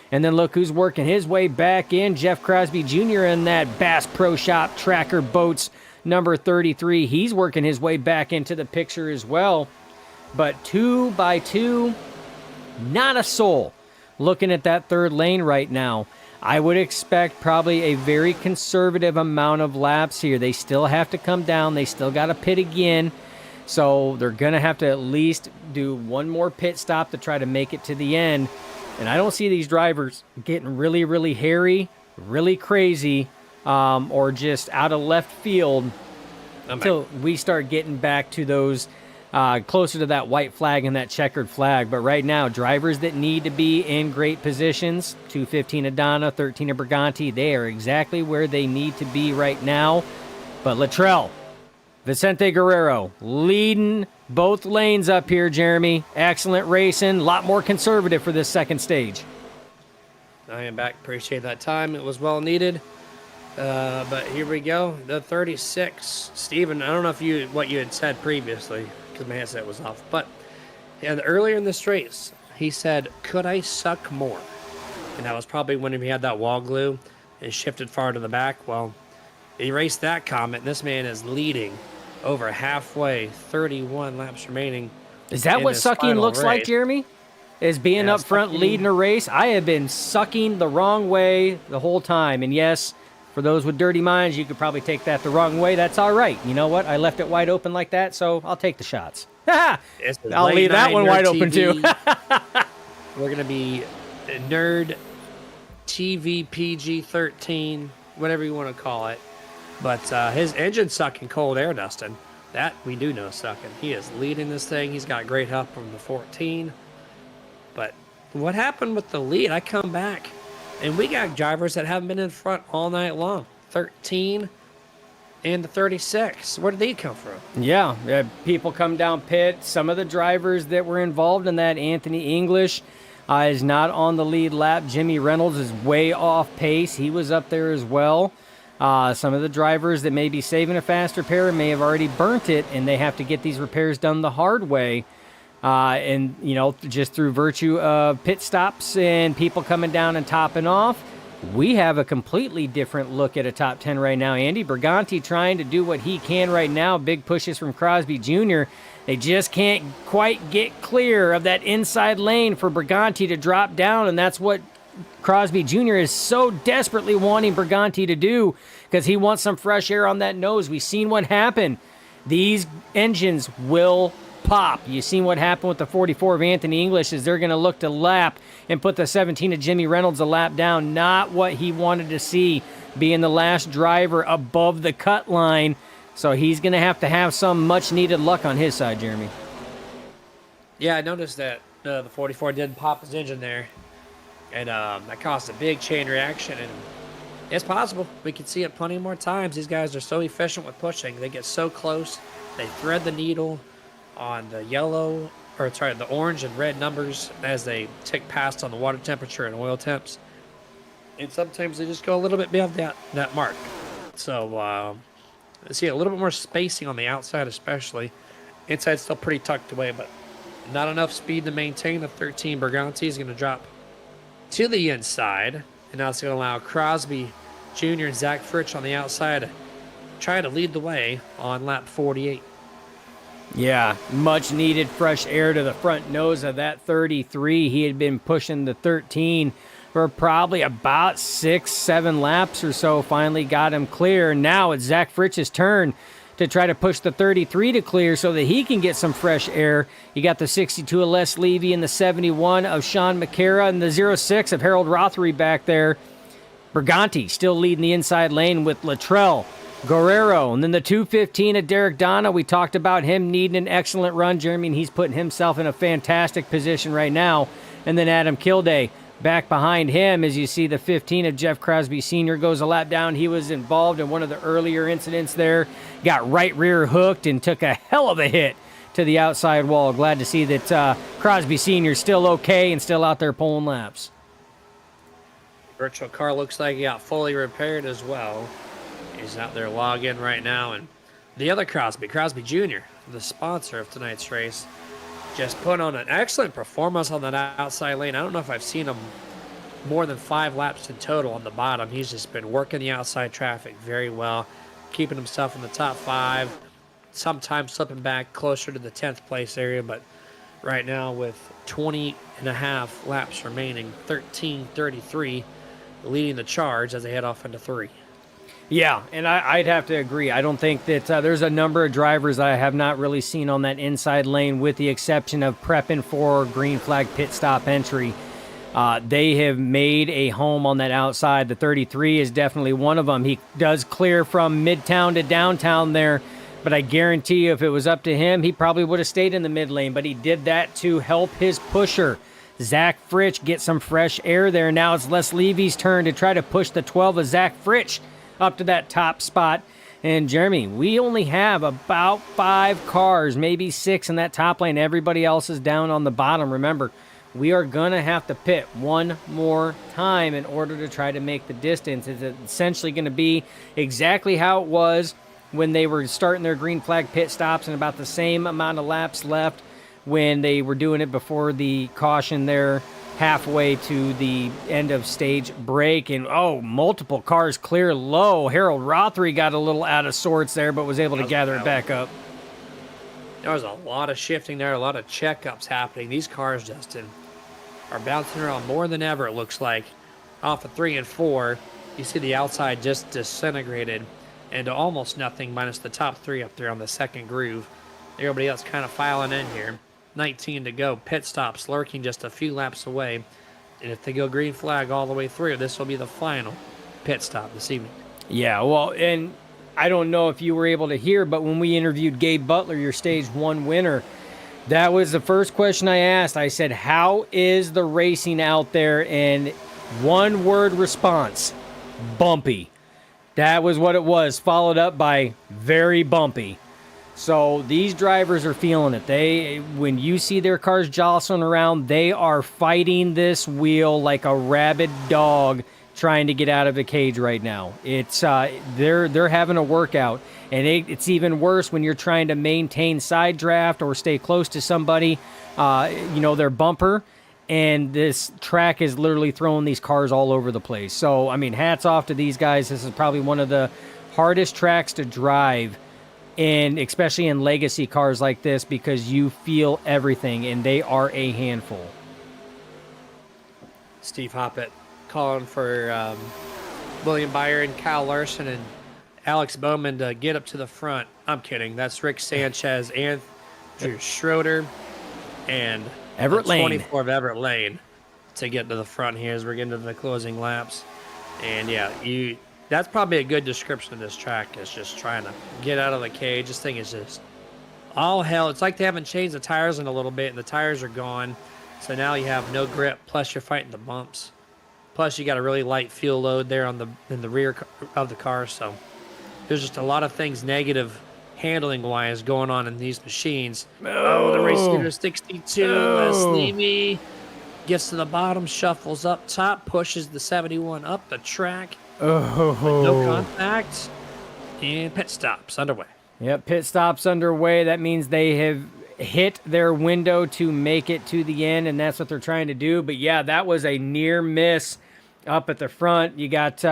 And then look who's working his way back in. Jeff Crosby Jr. in that Bass Pro Shop Tracker Boats number 33. He's working his way back into the picture as well. But 2 by 2, not a soul looking at that third lane right now. I would expect probably a very conservative amount of laps here. They still have to come down. They still got to pit again. So they're going to have to at least do one more pit stop to try to make it to the end. And I don't see these drivers getting really, really hairy, really crazy, or just out of left field until we start getting back to those closer to that white flag and that checkered flag. But right now, drivers that need to be in great positions, 215 Adana, 13 of Briganti, they are exactly where they need to be right now. But Luttrell, Vicente Guerrero leading both lanes up here, Jeremy. Excellent racing. A lot more conservative for this second stage. I am back. Appreciate that time. It was well needed. But here we go. The 36. Steven, I don't know if what you had said previously because my headset was off. But earlier in this race, he said, could I suck more? And that was probably when he had that wall glue and shifted far to the back. Well, he erased that comment. This man is leading over halfway, 31 laps remaining. Is that what sucking looks like, Jeremy? Is being up front leading a race? I have been sucking the wrong way the whole time. And yes, for those with dirty minds, you could probably take that the wrong way. That's all right. You know what? I left it wide open like that, so I'll take the shots. I'll leave that one wide open, too. We're going to be Nerd TV PG-13, whatever you want to call it. But his engine's sucking cold air, Dustin. That we do know is sucking. He is leading this thing. He's got great help from the 14. But what happened with the lead? I come back, and we got drivers that haven't been in front all night long. 13 and the 36. Where did they come from? Yeah, people come down pit. Some of the drivers that were involved in that, Anthony English is not on the lead lap. Jimmy Reynolds is way off pace. He was up there as well. Some of the drivers that may be saving a fast repair may have already burnt it, and they have to get these repairs done the hard way. And, you know, just through virtue of pit stops and people coming down and topping off, we have a completely different look at a top 10 right now. Andy Briganti trying to do what he can right now. Big pushes from Crosby Jr. They just can't quite get clear of that inside lane for Briganti to drop down, and that's what Crosby Jr. is so desperately wanting Briganti to do because he wants some fresh air on that nose. We've seen what happened. These engines will pop. You've seen what happened with the 44 of Anthony English is they're going to look to lap and put the 17 of Jimmy Reynolds a lap down. Not what he wanted to see, being the last driver above the cut line. So he's going to have some much-needed luck on his side, Jeremy. Yeah, I noticed that the 44 did pop his engine there. And that caused a big chain reaction, and it's possible. We could see it plenty more times. These guys are so efficient with pushing. They get so close. They thread the needle on the the orange and red numbers as they tick past on the water temperature and oil temps. And sometimes they just go a little bit beyond that mark. So I see a little bit more spacing on the outside especially. Inside's still pretty tucked away, but not enough speed to maintain. The 13 Briganti is going to drop to the inside, and that's going to allow Crosby Jr. and Zach Fritsch on the outside to try to lead the way on lap 48. Yeah, much needed fresh air to the front nose of that 33. He had been pushing the 13 for probably about 6-7 laps or so. Finally got him clear. Now it's Zach Fritsch's turn to try to push the 33 to clear so that he can get some fresh air. You got the 62 of Les Levy and the 71 of Sean McCara and the 06 of Harold Rothery back there. Briganti still leading the inside lane with Luttrell, Guerrero, and then the 215 of Derek Donna. We talked about him needing an excellent run, Jeremy, and he's putting himself in a fantastic position right now. And then Adam Kilday back behind him, as you see the 15 of Jeff Crosby Sr. goes a lap down. He was involved in one of the earlier incidents there, got right rear hooked and took a hell of a hit to the outside wall. Glad to see that Crosby Sr. is still okay and still out there pulling laps. Virtual car looks like he got fully repaired as well. He's out there logging right now. And the other Crosby Jr., the sponsor of tonight's race, just put on an excellent performance on that outside lane. I don't know if I've seen him more than 5 laps in total on the bottom. He's just been working the outside traffic very well, keeping himself in the top 5, sometimes slipping back closer to the 10th place area. But right now with 20 and a half laps remaining, 13:33 leading the charge as they head off into 3. Yeah, and I'd have to agree. I don't think that there's a number of drivers I have not really seen on that inside lane, with the exception of prepping for green flag pit stop entry. They have made a home on that outside. The 33 is definitely one of them. He does clear from midtown to downtown there, but I guarantee you if it was up to him, he probably would have stayed in the mid lane, but he did that to help his pusher, Zach Fritsch, get some fresh air there. Now it's Les Levy's turn to try to push the 12 of Zach Fritsch up to that top spot. And Jeremy, we only have about 5 cars, maybe 6 in that top lane. Everybody else is down on the bottom. Remember, we are going to have to pit one more time in order to try to make the distance. It's essentially going to be exactly how it was when they were starting their green flag pit stops, and about the same amount of laps left when they were doing it before the caution there, halfway to the end of stage break. And multiple cars clear low. Harold Rothery got a little out of sorts there, but was able to gather it back up. There was a lot of shifting there, a lot of checkups happening. These cars, Justin, are bouncing around more than ever, it looks like. Off of 3 and 4, you see the outside just disintegrated into almost nothing, minus the top 3 up there on the second groove. Everybody else kind of filing in here. 19 to go. Pit stops lurking just a few laps away. And if they go green flag all the way through, this will be the final pit stop this evening. Yeah, well, and I don't know if you were able to hear, but when we interviewed Gabe Butler, your stage 1 winner, that was the first question I asked. I said, how is the racing out there? And one word response, bumpy. That was what it was, followed up by very bumpy. So these drivers are feeling it. When you see their cars jostling around, they are fighting this wheel like a rabid dog trying to get out of a cage right now. It's they're having a workout, and it's even worse when you're trying to maintain side draft or stay close to somebody, their bumper, and this track is literally throwing these cars all over the place. So, I mean, hats off to these guys. This is probably one of the hardest tracks to drive, and especially in legacy cars like this, because you feel everything, and they are a handful. Steve Hoppett calling for William Byron, Kyle Larson, and Alex Bowman to get up to the front. I'm kidding. That's Rick Sanchez, Andrew Schroeder, and Everett Lane. 24 of Everett Lane to get to the front here as we're getting to the closing laps. And yeah, that's probably a good description of this track, is just trying to get out of the cage. This thing is just all hell. It's like they haven't changed the tires in a little bit, and the tires are gone. So now you have no grip, plus you're fighting the bumps. Plus you got a really light fuel load there in the rear of the car. So there's just a lot of things negative handling-wise going on in these machines. The race leader 62, Les Levy gets to the bottom, shuffles up top, pushes the 71 up the track. No contact, and pit stops underway. Yep, pit stops underway. That means they have hit their window to make it to the end, and that's what they're trying to do. But yeah, that was a near miss up at the front. You got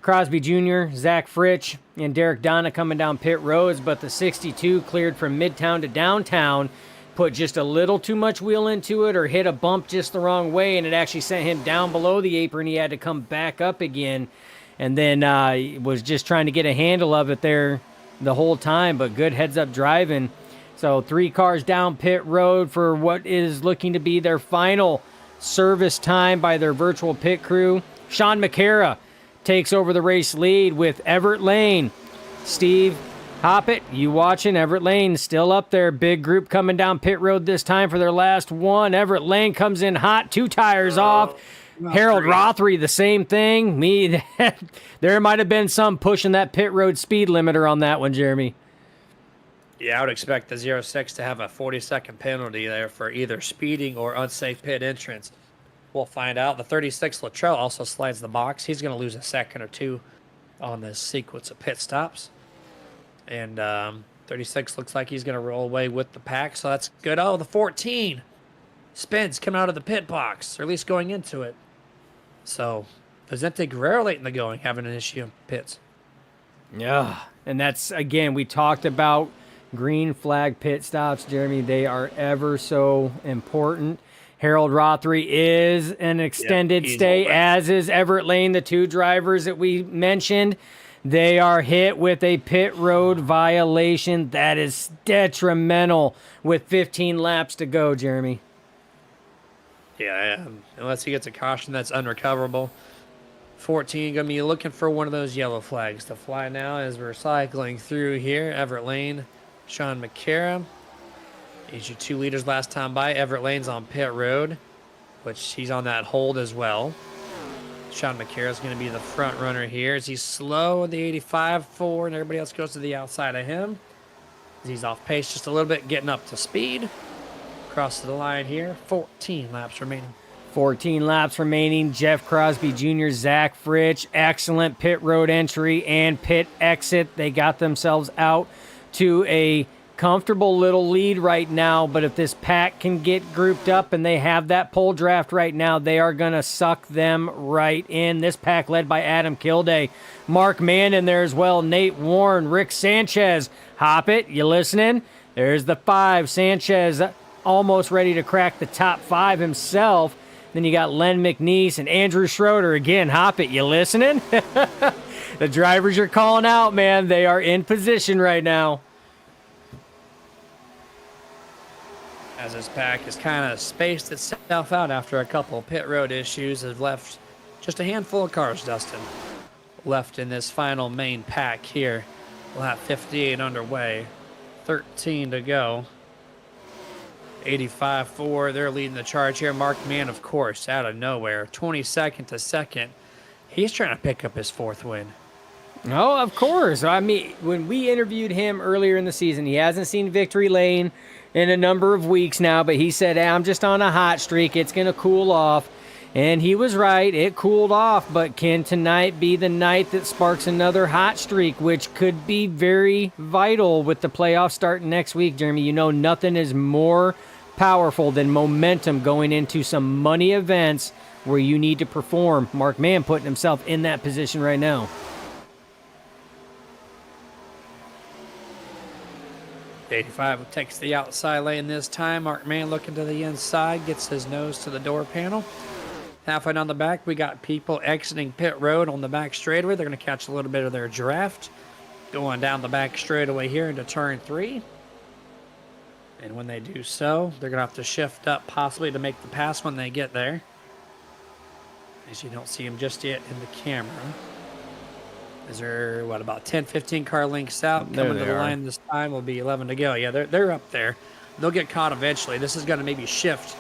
Crosby Jr., Zach Fritsch, and Derek Donna coming down pit roads, but the 62 cleared from midtown to downtown, put just a little too much wheel into it or hit a bump just the wrong way, and it actually sent him down below the apron. He had to come back up again, and then was just trying to get a handle of it there the whole time, but good heads-up driving. So 3 cars down pit road for what is looking to be their final service time by their virtual pit crew. Sean McCara takes over the race lead with Everett Lane. Steve Hoppett, you watching? Everett Lane still up there. Big group coming down pit road this time for their last one. Everett Lane comes in hot, 2 tires off. Harold Rothery, the same thing. There might have been some pushing that pit road speed limiter on that one, Jeremy. Yeah, I would expect the 06 to have a 40-second penalty there for either speeding or unsafe pit entrance. We'll find out. The 36 Luttrell also slides the box. He's going to lose a second or two on this sequence of pit stops. And 36 looks like he's going to roll away with the pack, so that's good. Oh, the 14 spins coming out of the pit box, or at least going into it. So Vicente Guerrero late in the going, having an issue in pits. Yeah, and that's, again, we talked about green flag pit stops, Jeremy. They are ever so important. Harold Rothery is an extended stay, as is Everett Lane, the 2 drivers that we mentioned. They are hit with a pit road violation that is detrimental with 15 laps to go, Jeremy. Yeah, unless he gets a caution that's unrecoverable. 14 going to be looking for one of those yellow flags to fly now as we're cycling through here. Everett Lane, Sean McCara. He's your 2 leaders last time by. Everett Lane's on pit road, which he's on that hold as well. Sean McCara is going to be the front runner here as he's slow in the 85-4, and everybody else goes to the outside of him. As he's off pace just a little bit, getting up to speed. Across the line here, 14 laps remaining. 14 laps remaining. Jeff Crosby Jr., Zach Fritsch, excellent pit road entry and pit exit. They got themselves out to a comfortable little lead right now, but if this pack can get grouped up and they have that pole draft right now, they are going to suck them right in. This pack led by Adam Kilday. Mark Mann in there as well, Nate Warren, Rick Sanchez. Hoppett, you listening? There's the 5. Sanchez almost ready to crack the top 5 himself. Then you got Len McNeese and Andrew Schroeder. Again, Hoppett, you listening? The drivers you're calling out, man, they are in position right now. As this pack has kind of spaced itself out after a couple pit road issues, have left just a handful of cars, Dustin, left in this final main pack here. Lap 58 underway, 13 to go. 85-4, they're leading the charge here. Mark Mann, of course, out of nowhere, 22nd to second. He's trying to pick up his 4th win. Oh, of course. I mean, when we interviewed him earlier in the season, he hasn't seen victory lane in a number of weeks now, but he said, hey, I'm just on a hot streak. It's going to cool off. And he was right. It cooled off, but can tonight be the night that sparks another hot streak, which could be very vital with the playoffs starting next week, Jeremy? You know, nothing is more powerful than momentum going into some money events where you need to perform. Mark Mann putting himself in that position right now. '85 takes the outside lane this time. Mark Mann looking to the inside, gets his nose to the door panel. Halfway down the back, we got people exiting pit road on the back straightaway. They're going to catch a little bit of their draft. Going down the back straightaway here into turn 3. And when they do so, they're going to have to shift up possibly to make the pass when they get there. As you don't see them just yet in the camera. Is there, about 10, 15 car lengths out? Coming to the line this time will be 11 to go. Yeah, they're up there. They'll get caught eventually. This is going to maybe shift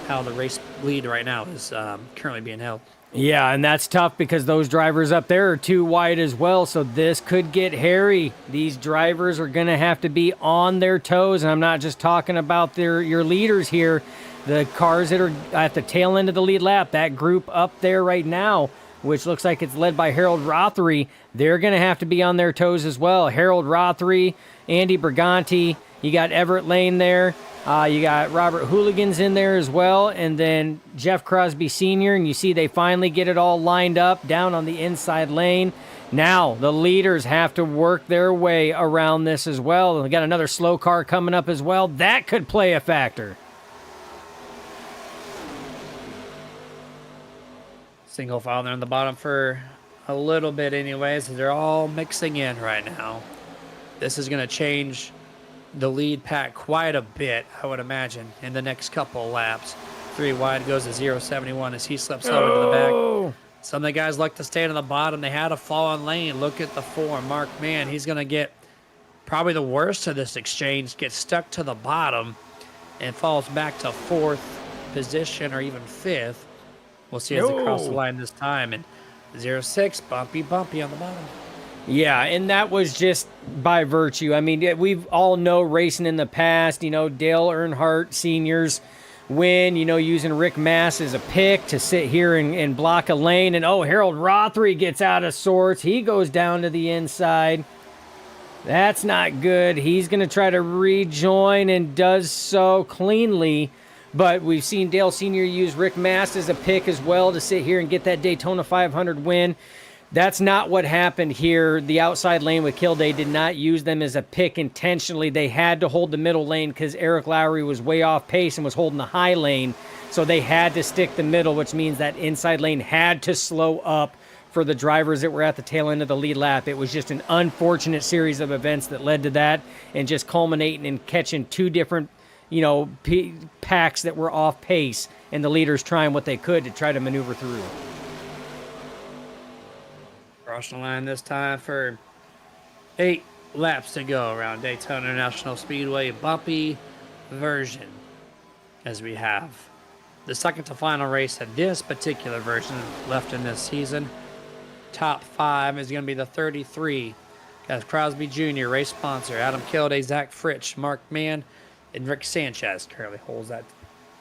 how the race lead right now is currently being held. Yeah, and that's tough because those drivers up there are too wide as well, so this could get hairy. These drivers are going to have to be on their toes, and I'm not just talking about your leaders here. The cars that are at the tail end of the lead lap, that group up there right now, which looks like it's led by Harold Rothery, they're going to have to be on their toes as well. Harold Rothery, Andy Briganti, you got Everett Lane there. You got Robert Hooligans in there as well, and then Jeff Crosby Sr., and you see they finally get it all lined up down on the inside lane. Now the leaders have to work their way around this as well. We got another slow car coming up as well. That could play a factor. Single file there on the bottom for a little bit anyways. They're all mixing in right now. This is going to change the lead pack quite a bit, I would imagine, in the next couple laps. 3 wide goes to 0.71 as he slips over to the back. Some of the guys like to stand on the bottom. They had a fallen lane. Look at the 4. Mark Mann, he's going to get probably the worst of this exchange, gets stuck to the bottom and falls back to 4th position or even 5th. We'll see as they cross the line this time. And 0.6, bumpy on the bottom. Yeah, and that was just by virtue. I mean, we've all know racing in the past, Dale Earnhardt Sr.'s win, using Rick Mass as a pick to sit here and block a lane. And, Harold Rothery gets out of sorts. He goes down to the inside. That's not good. He's going to try to rejoin and does so cleanly. But we've seen Dale Sr. use Rick Mast as a pick as well to sit here and get that Daytona 500 win. That's not what happened here. The outside lane with Kilday did not use them as a pick intentionally. They had to hold the middle lane because Eric Lowry was way off pace and was holding the high lane. So they had to stick the middle, which means that inside lane had to slow up for the drivers that were at the tail end of the lead lap. It was just an unfortunate series of events that led to that and just culminating and catching 2 different packs that were off pace and the leaders trying what they could to try to maneuver through. Crossing the line this time for 8 laps to go around Daytona International Speedway. Bumpy version as we have the second to final race of this particular version left in this season. Top 5 is going to be the 33. Got Crosby Jr., race sponsor, Adam Kilday, Zach Fritsch, Mark Mann, and Rick Sanchez currently holds that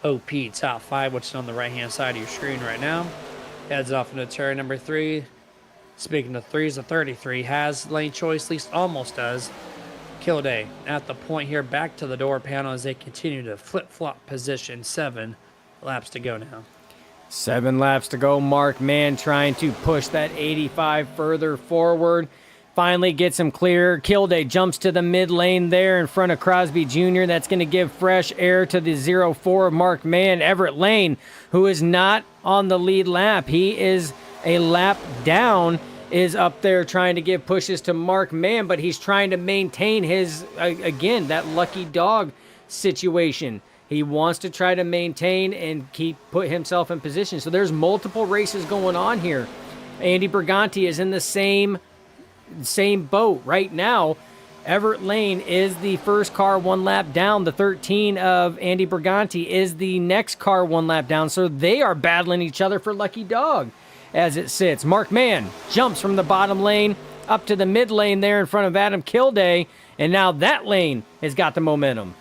OP top 5, which is on the right-hand side of your screen right now. Heads off into turn number 3. Speaking of 3s, the 33 has lane choice, at least almost does. Kilday at the point here, back to the door panel as they continue to flip-flop position. 7 laps to go now. 7 laps to go. Mark Mann trying to push that 85 further forward. Finally gets him clear. Kilday jumps to the mid lane there in front of Crosby Jr. That's going to give fresh air to the 0-4 of Mark Mann. Everett Lane, who is not on the lead lap. He is a lap down, is up there trying to give pushes to Mark Mann, but he's trying to maintain his, again, that lucky dog situation. He wants to try to maintain and put himself in position. So there's multiple races going on here. Andy Briganti is in the same boat right now. Everett Lane is the first car 1 lap down. The 13 of Andy Briganti is the next car 1 lap down. So they are battling each other for lucky dog as it sits. Mark Mann jumps from the bottom lane up to the mid lane there in front of Adam Kilday, and now that lane has got the momentum.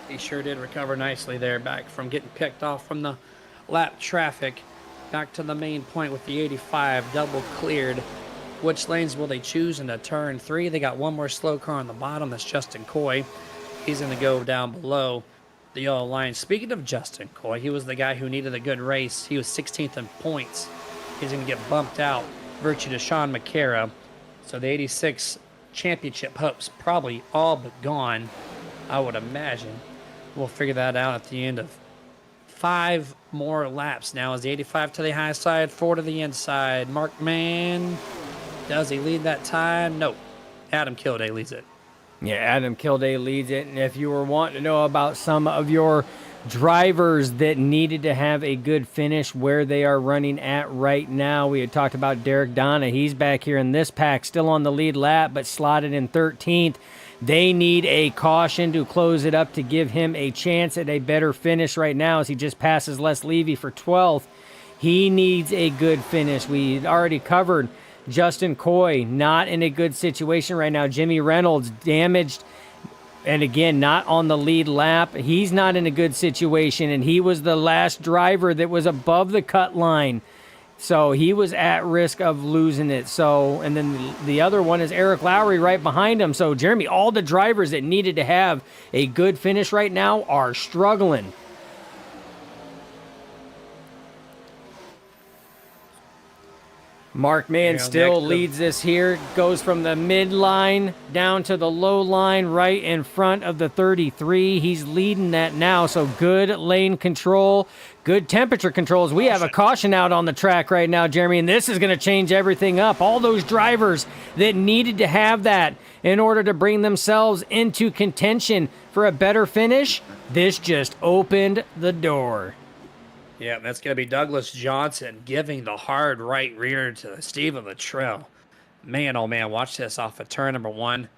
He sure did recover nicely there, back from getting picked off from the lap traffic. Back to the main point with the 85, double cleared. Which lanes will they choose into turn 3? They got one more slow car on the bottom. That's Justin Coy. He's going to go down below the yellow line. Speaking of Justin Coy, he was the guy who needed a good race. He was 16th in points. He's going to get bumped out, virtue to Sean McCara. So the 86 championship hopes probably all but gone, I would imagine. We'll figure that out at the end of 5 more laps now. Is the 85 to the high side, 4 to the inside. Mark Mann, does he lead that time? Nope. Adam Kilday leads it. Yeah, Adam Kilday leads it. And if you were wanting to know about some of your drivers that needed to have a good finish where they are running at right now, we had talked about Derek Donna. He's back here in this pack, still on the lead lap, but slotted in 13th. They need a caution to close it up to give him a chance at a better finish right now as he just passes Les Levy for 12th. He needs a good finish. We already covered Justin Coy, not in a good situation right now. Jimmy Reynolds, damaged, and again, not on the lead lap. He's not in a good situation, and he was the last driver that was above the cut line. So he was at risk of losing it. So, and then the other one is Eric Lowry right behind him. So, Jeremy, all the drivers that needed to have a good finish right now are struggling. Mark Mann still leads this here, goes from the midline down to the low line right in front of the 33. He's leading that now, so good lane control, good temperature controls. We have a caution out on the track right now, Jeremy, and this is going to change everything up. All those drivers that needed to have that in order to bring themselves into contention for a better finish, this just opened the door. Yeah, that's going to be Douglas Johnson giving the hard right rear to Stephen Luttrell. Man, oh man, watch this off of turn number 1.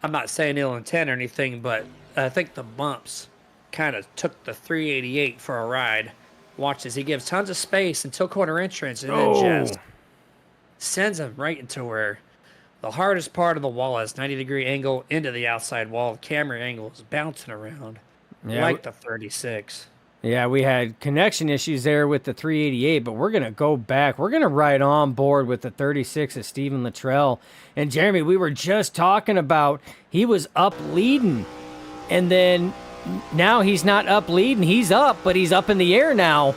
I'm not saying ill intent or anything, but I think the bumps kind of took the 388 for a ride. Watch this. He gives tons of space until corner entrance and then just sends him right into where the hardest part of the wall is 90-degree angle into the outside wall. The camera angle is bouncing around like the 36. Yeah, we had connection issues there with the 388, but we're going to go back. We're going to ride on board with the 36 of Stephen Luttrell. And Jeremy, we were just talking about he was up leading, and then now he's not up leading. He's up, but he's up in the air now.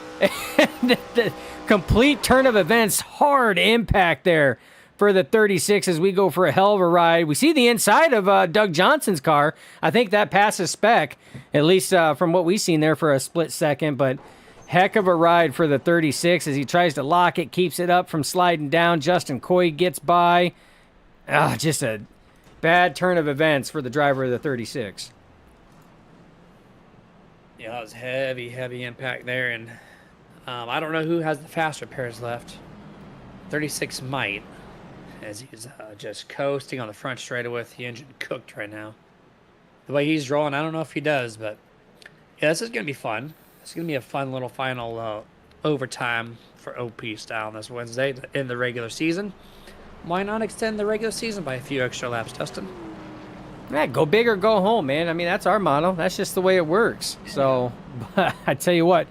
The complete turn of events, hard impact there for the 36 as we go for a hell of a ride. We see the inside of Doug Johnson's car. I think that passes spec, at least from what we've seen there for a split second. But heck of a ride for the 36 as he tries to lock it, keeps it up from sliding down. Justin Coy gets by. Just a bad turn of events for the driver of the 36. Yeah, that was heavy impact there. And I don't know who has the faster pairs left. 36 might, as he's just coasting on the front straightaway with the engine cooked right now. The way he's rolling, I don't know if he does, but yeah, this is going to be fun. It's going to be a fun little final overtime for OP style on this Wednesday in the regular season. Why not extend the regular season by a few extra laps, Dustin? Yeah, go big or go home, man. I mean, that's our motto. That's just the way it works. So, but I tell you what,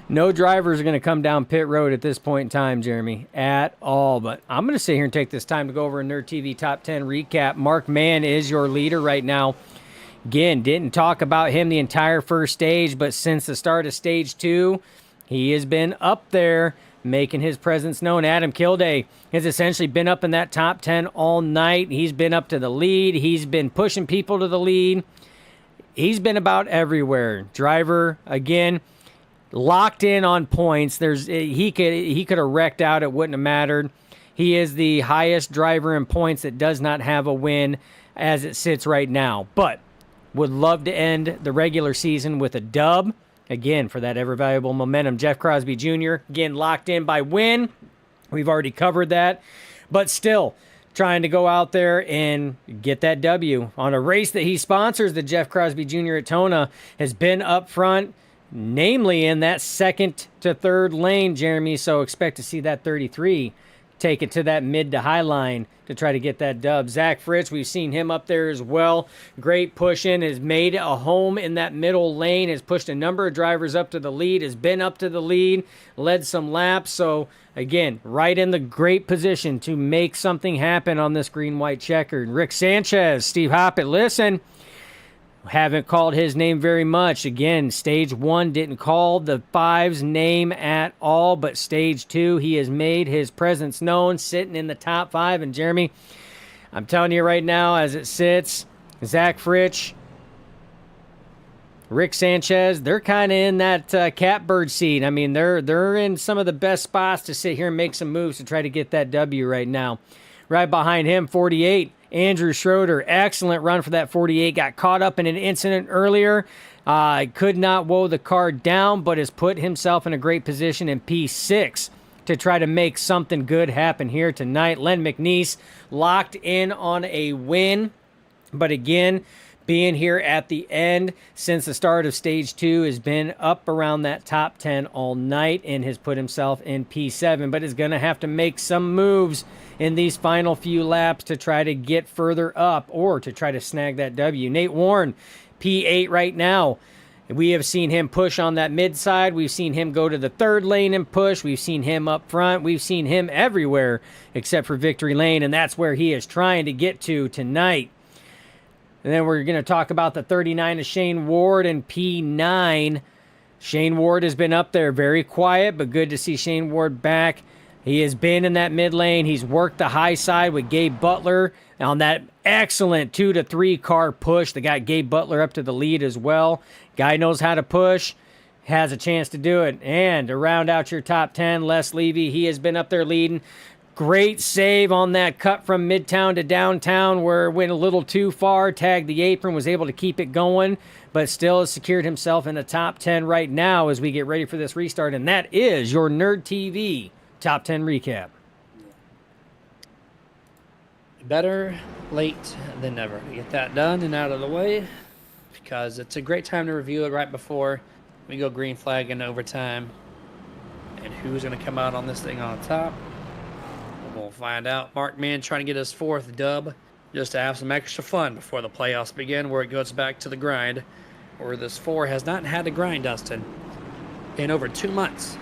no drivers are going to come down pit road at this point in time, Jeremy, at all. But I'm going to sit here and take this time to go over a Nerd TV Top 10 recap. Mark Mann is your leader right now. Again, didn't talk about him the entire first stage, but since the start of stage 2, he has been up there making his presence known. Adam Kilday has essentially been up in that top 10 all night. He's been up to the lead. He's been pushing people to the lead. He's been about everywhere. Driver, again, locked in on points. He could have wrecked out. It wouldn't have mattered. He is the highest driver in points that does not have a win as it sits right now. But would love to end the regular season with a dub. Again, for that ever-valuable momentum. Jeff Crosby Jr., again, locked in by win. We've already covered that. But still, trying to go out there and get that W on a race that he sponsors. The Jeff Crosby Jr. at Daytona has been up front, namely in that second to third lane, Jeremy. So expect to see that 33 take it to that mid to high line to try to get that dub. Zach Fritz, we've seen him up there as well. Great pushing, has made a home in that middle lane, has pushed a number of drivers up to the lead, has been up to the lead, led some laps. So again, right in the great position to make something happen on this green-white checkered. Rick Sanchez, Steve Hoppett, listen, haven't called his name very much. Again, stage 1 didn't call the 5's name at all, but stage 2, he has made his presence known, sitting in the top 5. And Jeremy, I'm telling you right now, as it sits, Zach Fritsch, Rick Sanchez, they're kind of in that catbird seat. I mean, they're in some of the best spots to sit here and make some moves to try to get that W right now. Right behind him, 48, Andrew Schroeder, excellent run for that 48. Got caught up in an incident earlier. Could not woe the car down, but has put himself in a great position in P6 to try to make something good happen here tonight. Len McNeese locked in on a win, but again, being here at the end since the start of stage 2 has been up around that top 10 all night and has put himself in P7, but is going to have to make some moves in these final few laps to try to get further up or to try to snag that W. Nate Warren, P8 right now. We have seen him push on that mid side. We've seen him go to the third lane and push. We've seen him up front. We've seen him everywhere except for victory lane, and that's where he is trying to get to tonight. And then we're going to talk about the 39 of Shane Ward and P9. Shane Ward has been up there very quiet, but good to see Shane Ward back. He has been in that mid lane. He's worked the high side with Gabe Butler on that excellent 2 to 3 car push that got Gabe Butler up to the lead as well. Guy knows how to push, has a chance to do it. And to round out your top 10, Les Levy, he has been up there leading. Great save on that cut from Midtown to downtown where it went a little too far, tagged the apron, was able to keep it going, but still has secured himself in the top 10 right now as we get ready for this restart. And that is your Nerd TV Top 10 recap. Better late than never to get that done and out of the way, because it's a great time to review it right before we go green flag in overtime. And who's going to come out on this thing on top? We'll find out. Mark Mann trying to get his 4th dub just to have some extra fun before the playoffs begin, where it goes back to the grind, where this 4 has not had to grind, Dustin, in over 2 months.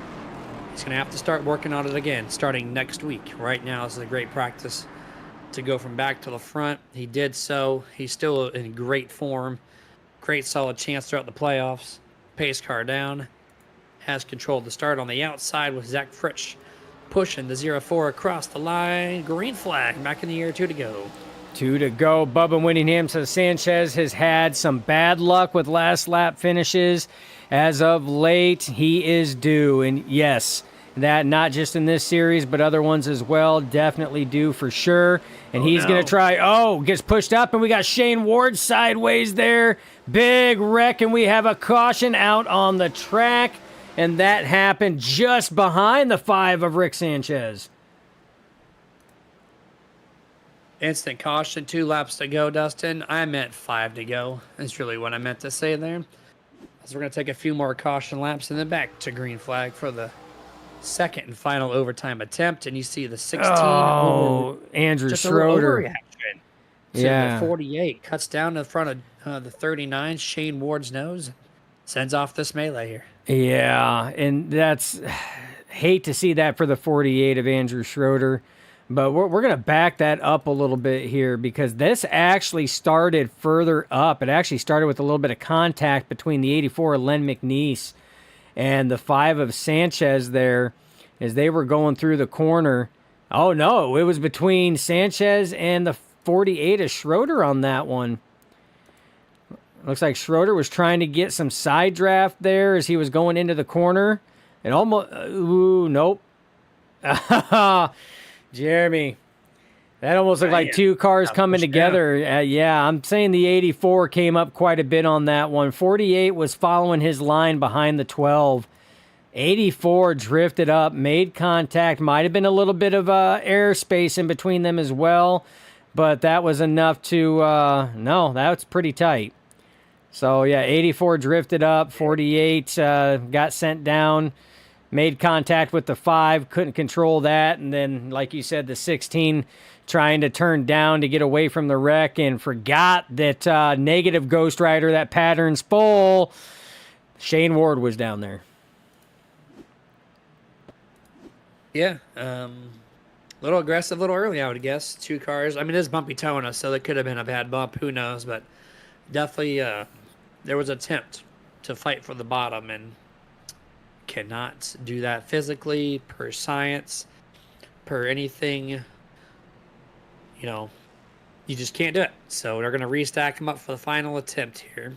He's going to have to start working on it again starting next week. Right now, this is a great practice to go from back to the front. He did so. He's still in great form. Great solid chance throughout the playoffs. Pace car down. Has controlled the start on the outside with Zach Fritsch pushing the 0-4 across the line. Green flag back in the air. 2 to go. 2 to go. Bubba Winningham says Sanchez has had some bad luck with last lap finishes. As of late, he is due. And yes, that not just in this series, but other ones as well. Definitely due for sure. And he's going to try. Oh, gets pushed up, and we got Shane Ward sideways there. Big wreck, and we have a caution out on the track. And that happened just behind the 5 of Rick Sanchez. Instant caution. 2 laps to go, Dustin. I meant 5 to go. That's really what I meant to say there. So we're going to take a few more caution laps and then back to green flag for the second and final overtime attempt. And you see the 16. Andrew just Schroeder. Overreaction. Yeah. The 48 cuts down in front of the 39, Shane Ward's nose. Sends off this melee here. Yeah, and that's hate to see that for the 48 of Andrew Schroeder. But we're going to back that up a little bit here because this actually started further up. It actually started with a little bit of contact between the 84 of Len McNeese and the 5 of Sanchez there as they were going through the corner. Oh, no, it was between Sanchez and the 48 of Schroeder on that one. Looks like Schroeder was trying to get some side draft there as he was going into the corner. And almost, nope. Jeremy, that almost looked like 2 cars coming together. Yeah, I'm saying the 84 came up quite a bit on that one. 48 was following his line behind the 12. 84 drifted up, made contact. Might have been a little bit of airspace in between them as well. But that was enough to, no, that's pretty tight. So, yeah, 84 drifted up. 48 got sent down. Made contact with the 5, couldn't control that. And then, like you said, the 16 trying to turn down to get away from the wreck and forgot that negative Ghost Rider, that pattern's full. Shane Ward was down there. Yeah, a little aggressive, a little early, I would guess. 2 cars. I mean, it is bumpy Daytona, so there could have been a bad bump. Who knows? But definitely there was an attempt to fight for the bottom and cannot do that physically, per science, per anything. You know, you just can't do it. So they're going to restack them up for the final attempt here.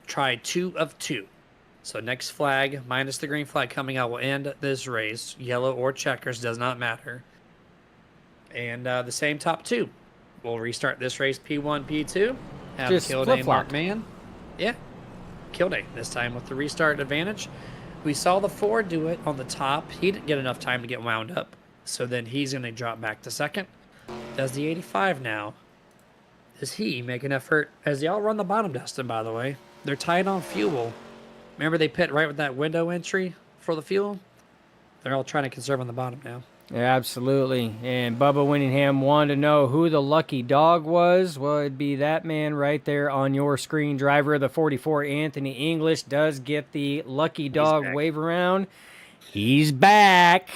Try 2 of 2. So next flag, minus the green flag coming out, will end this race. Yellow or checkers, does not matter. And the same top 2. We'll restart this race P1, P2. Have Just Kill Day Mark Man. Yeah, Kill Day this time with the restart advantage. We saw the 4 do it on the top. He didn't get enough time to get wound up. So then he's going to drop back to second. Does the 85 now. Does he make an effort? As they all run the bottom, Dustin, by the way. They're tight on fuel. Remember they pit right with that window entry for the fuel? They're all trying to conserve on the bottom now. Absolutely. And Bubba Winningham wanted to know who the lucky dog was. Well, it'd be that man right there on your screen. Driver of the 44, Anthony English, does get the lucky dog back. wave around. He's back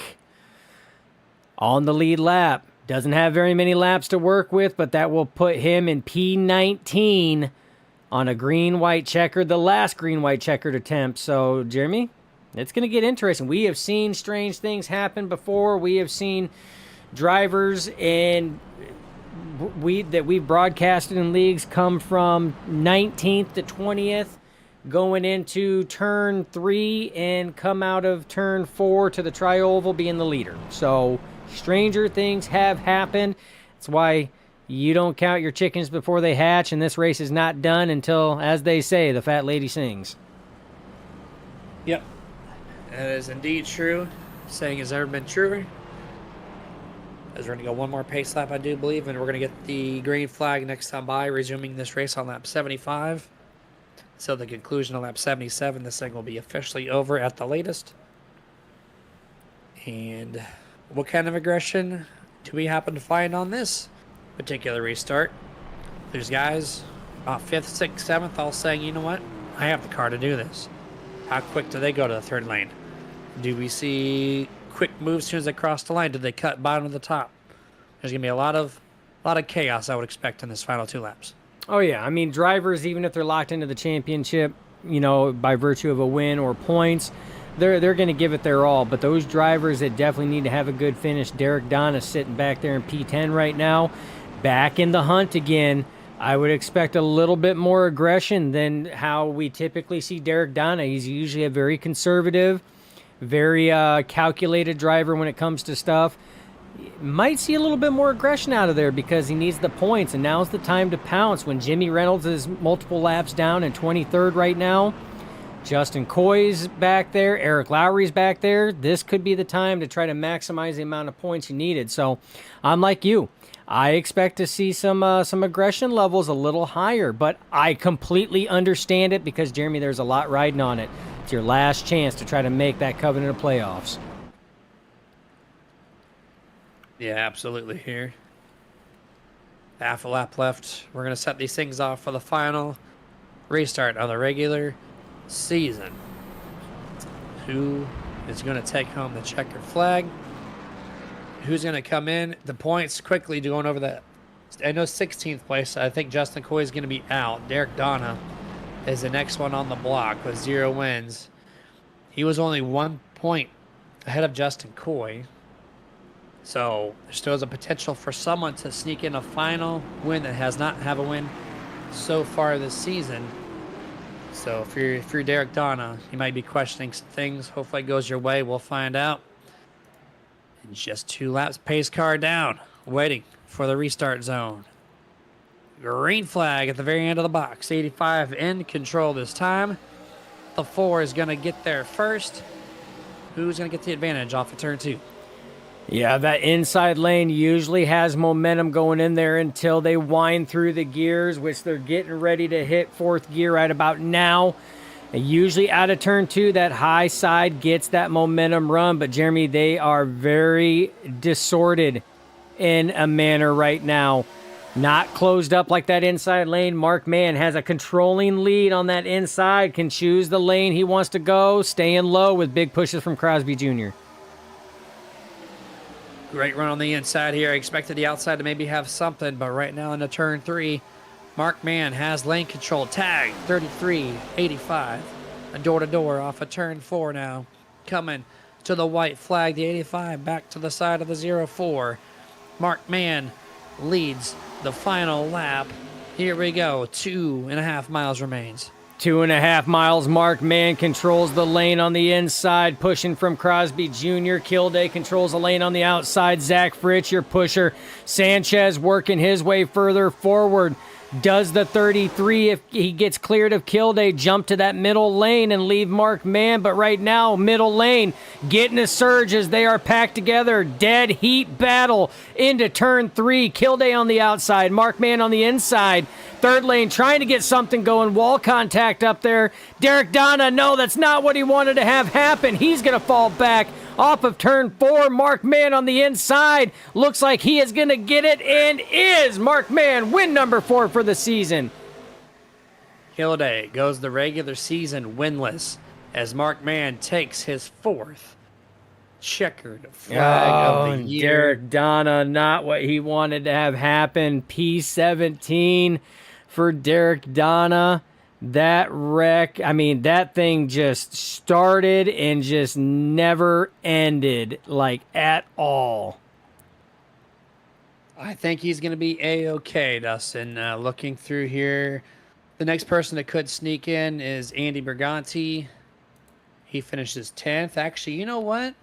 on the lead lap. Doesn't have very many laps to work with, but that will put him in P19 on a green-white checkered, the last green-white checkered attempt. So, Jeremy, it's going to get interesting. We have seen strange things happen before. We have seen drivers we've broadcasted in leagues come from 19th to 20th, going into turn 3 and come out of turn 4 to the tri-oval being the leader. So stranger things have happened. That's why you don't count your chickens before they hatch, and this race is not done until, as they say, the fat lady sings. Yep. That is indeed true. Saying has never been truer. As we're going to go one more pace lap, I do believe, and we're going to get the green flag next time by, resuming this race on lap 75. So the conclusion of lap 77, this thing will be officially over at the latest. And what kind of aggression do we happen to find on this particular restart? There's guys about 5th, 6th, 7th all saying, you know what, I have the car to do this. How quick do they go to the third lane? Do we see quick moves as soon as they cross the line? Do they cut bottom to the top? There's going to be a lot of chaos, I would expect, in this final 2 laps. Oh, yeah. I mean, drivers, even if they're locked into the championship, you know, by virtue of a win or points, they're going to give it their all. But those drivers that definitely need to have a good finish, Derek Don is sitting back there in P10 right now, back in the hunt again. I would expect a little bit more aggression than how we typically see Derek Donna. He's usually a very conservative, very calculated driver when it comes to stuff. Might see a little bit more aggression out of there because he needs the points, and now's the time to pounce. When Jimmy Reynolds is multiple laps down in 23rd right now, Justin Coy's back there, Eric Lowry's back there. This could be the time to try to maximize the amount of points you needed. So I'm like you. I expect to see some aggression levels a little higher, but I completely understand it because, Jeremy, there's a lot riding on it. It's your last chance to try to make that covenant of playoffs. Yeah, absolutely here. Half a lap left. We're going to set these things off for the final restart of the regular season. Who is going to take home the checkered flag? Who's going to come in? The points quickly going over that. I know 16th place. I think Justin Coy is going to be out. Derek Donna is the next one on the block with 0 wins. He was only 1 point ahead of Justin Coy. So there still is a potential for someone to sneak in a final win that has not have a win so far this season. So if you're Derek Donna, you might be questioning some things. Hopefully it goes your way. We'll find out. In just 2 laps, pace car down, waiting for the restart zone. Green flag at the very end of the box. 85 in control this time. The 4 is going to get there first. Who's going to get the advantage off of turn 2? Yeah, that inside lane usually has momentum going in there until they wind through the gears, which they're getting ready to hit 4th gear right about now. And usually out of turn 2, that high side gets that momentum run. But, Jeremy, they are very disordered in a manner right now. Not closed up like that inside lane. Mark Mann has a controlling lead on that inside, can choose the lane he wants to go, staying low with big pushes from Crosby Jr. Great run on the inside here. I expected the outside to maybe have something, but right now into turn 3, Mark Mann has lane control. Tag 33.85. A door-to-door off of turn 4 now. Coming to the white flag, the 85 back to the side of the 04. Mark Mann leads the final lap. Here we go. 2.5 miles remains. 2.5 miles. Mark Mann controls the lane on the inside, pushing from Crosby Jr. Kilday controls the lane on the outside. Zach Fritz, your pusher. Sanchez working his way further forward. Does the 33, if he gets cleared of Kilday, jump to that middle lane and leave Mark Mann. But right now, middle lane getting a surge as they are packed together. Dead heat battle into turn 3. Kilday on the outside, Mark Mann on the inside. Third lane trying to get something going. Wall contact up there. Derek Donna, no, that's not what he wanted to have happen. He's going to fall back off of turn 4. Mark Mann on the inside. Looks like he is going to get it and is. Mark Mann, win number 4 for the season. Kilday goes the regular season winless as Mark Mann takes his 4th checkered flag of the year. Derek Donna, not what he wanted to have happen. P17 for Derek Donna. That wreck, I mean, that thing just started and just never ended, like, at all. I think he's going to be A-okay, Dustin. Looking through here, the next person that could sneak in is Andy Berganti. He finishes 10th. Actually, you know what?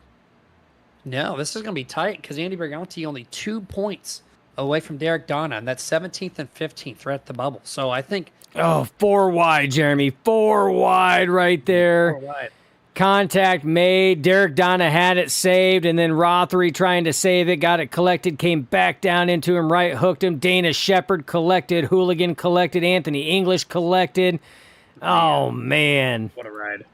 No, this is going to be tight because Andy Berganti only 2 points away from Derek Donna, and that's 17th and 15th right at the bubble. So I think... Oh, 4 wide, Jeremy. 4 wide right there. 4 wide. Contact made. Derek Donna had it saved, and then Rothery trying to save it, got it collected, came back down into him, right hooked him. Dana Shepard collected. Hooligan collected. Anthony English collected. Oh, man. What a ride.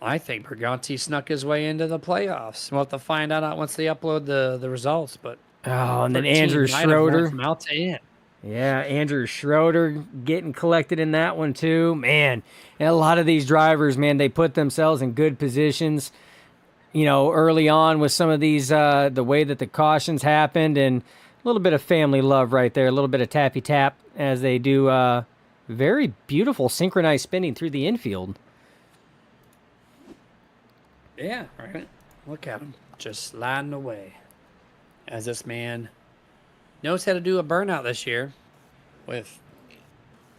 I think Berganti snuck his way into the playoffs. We'll have to find out once they upload the results. But oh, and then Andrew Schroeder. From out to in. Yeah, Andrew Schroeder getting collected in that one too. Man, and a lot of these drivers, man, they put themselves in good positions, you know, early on with some of these, the way that the cautions happened, and a little bit of family love right there, a little bit of tappy tap as they do very beautiful synchronized spinning through the infield. Yeah, right. Look at him, just sliding away as this man knows how to do a burnout this year with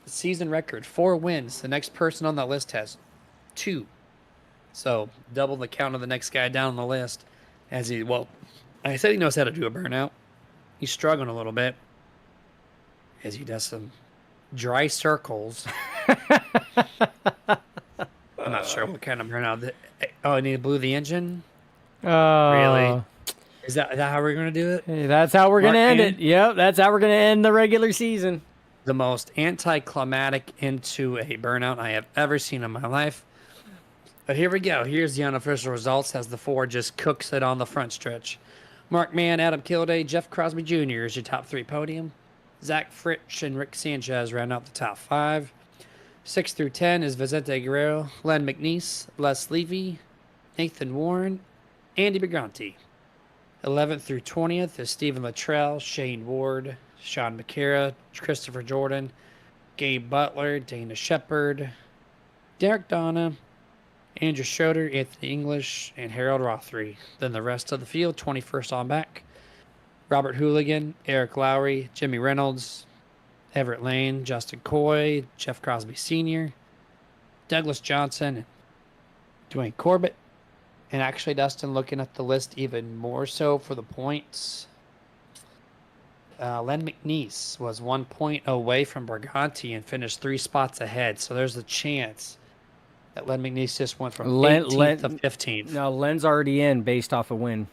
a season record, 4 wins. The next person on that list has 2. So double the count of the next guy down on the list. As he, well, I said he knows how to do a burnout. He's struggling a little bit as he does some dry circles. I'm not sure what kind of burnout. Oh, and he blew the engine? Really? Is that how we're going to do it? Hey, that's how we're going to end it. Yep, that's how we're going to end the regular season. The most anticlimactic into a burnout I have ever seen in my life. But here we go. Here's the unofficial results as the 4 just cooks it on the front stretch. Mark Mann, Adam Kilday, Jeff Crosby Jr. is your top 3 podium. Zach Fritsch and Rick Sanchez round out the top 5. 6 through 10 is Vicente Guerrero, Len McNeese, Les Levy, Nathan Warren, Andy Berganti. 11th through 20th is Stephen Luttrell, Shane Ward, Sean McCara, Christopher Jordan, Gabe Butler, Dana Shepard, Derek Donna, Andrew Schroeder, Anthony English, and Harold Rothery. Then the rest of the field, 21st on back. Robert Hooligan, Eric Lowry, Jimmy Reynolds, Everett Lane, Justin Coy, Jeff Crosby Sr., Douglas Johnson, and Dwayne Corbett. And actually, Dustin, looking at the list even more so for the points, Len McNeese was 1 point away from Berganti and finished 3 spots ahead. So there's a chance that Len McNeese just went from 18th to 15th. No, Len's already in based off a win.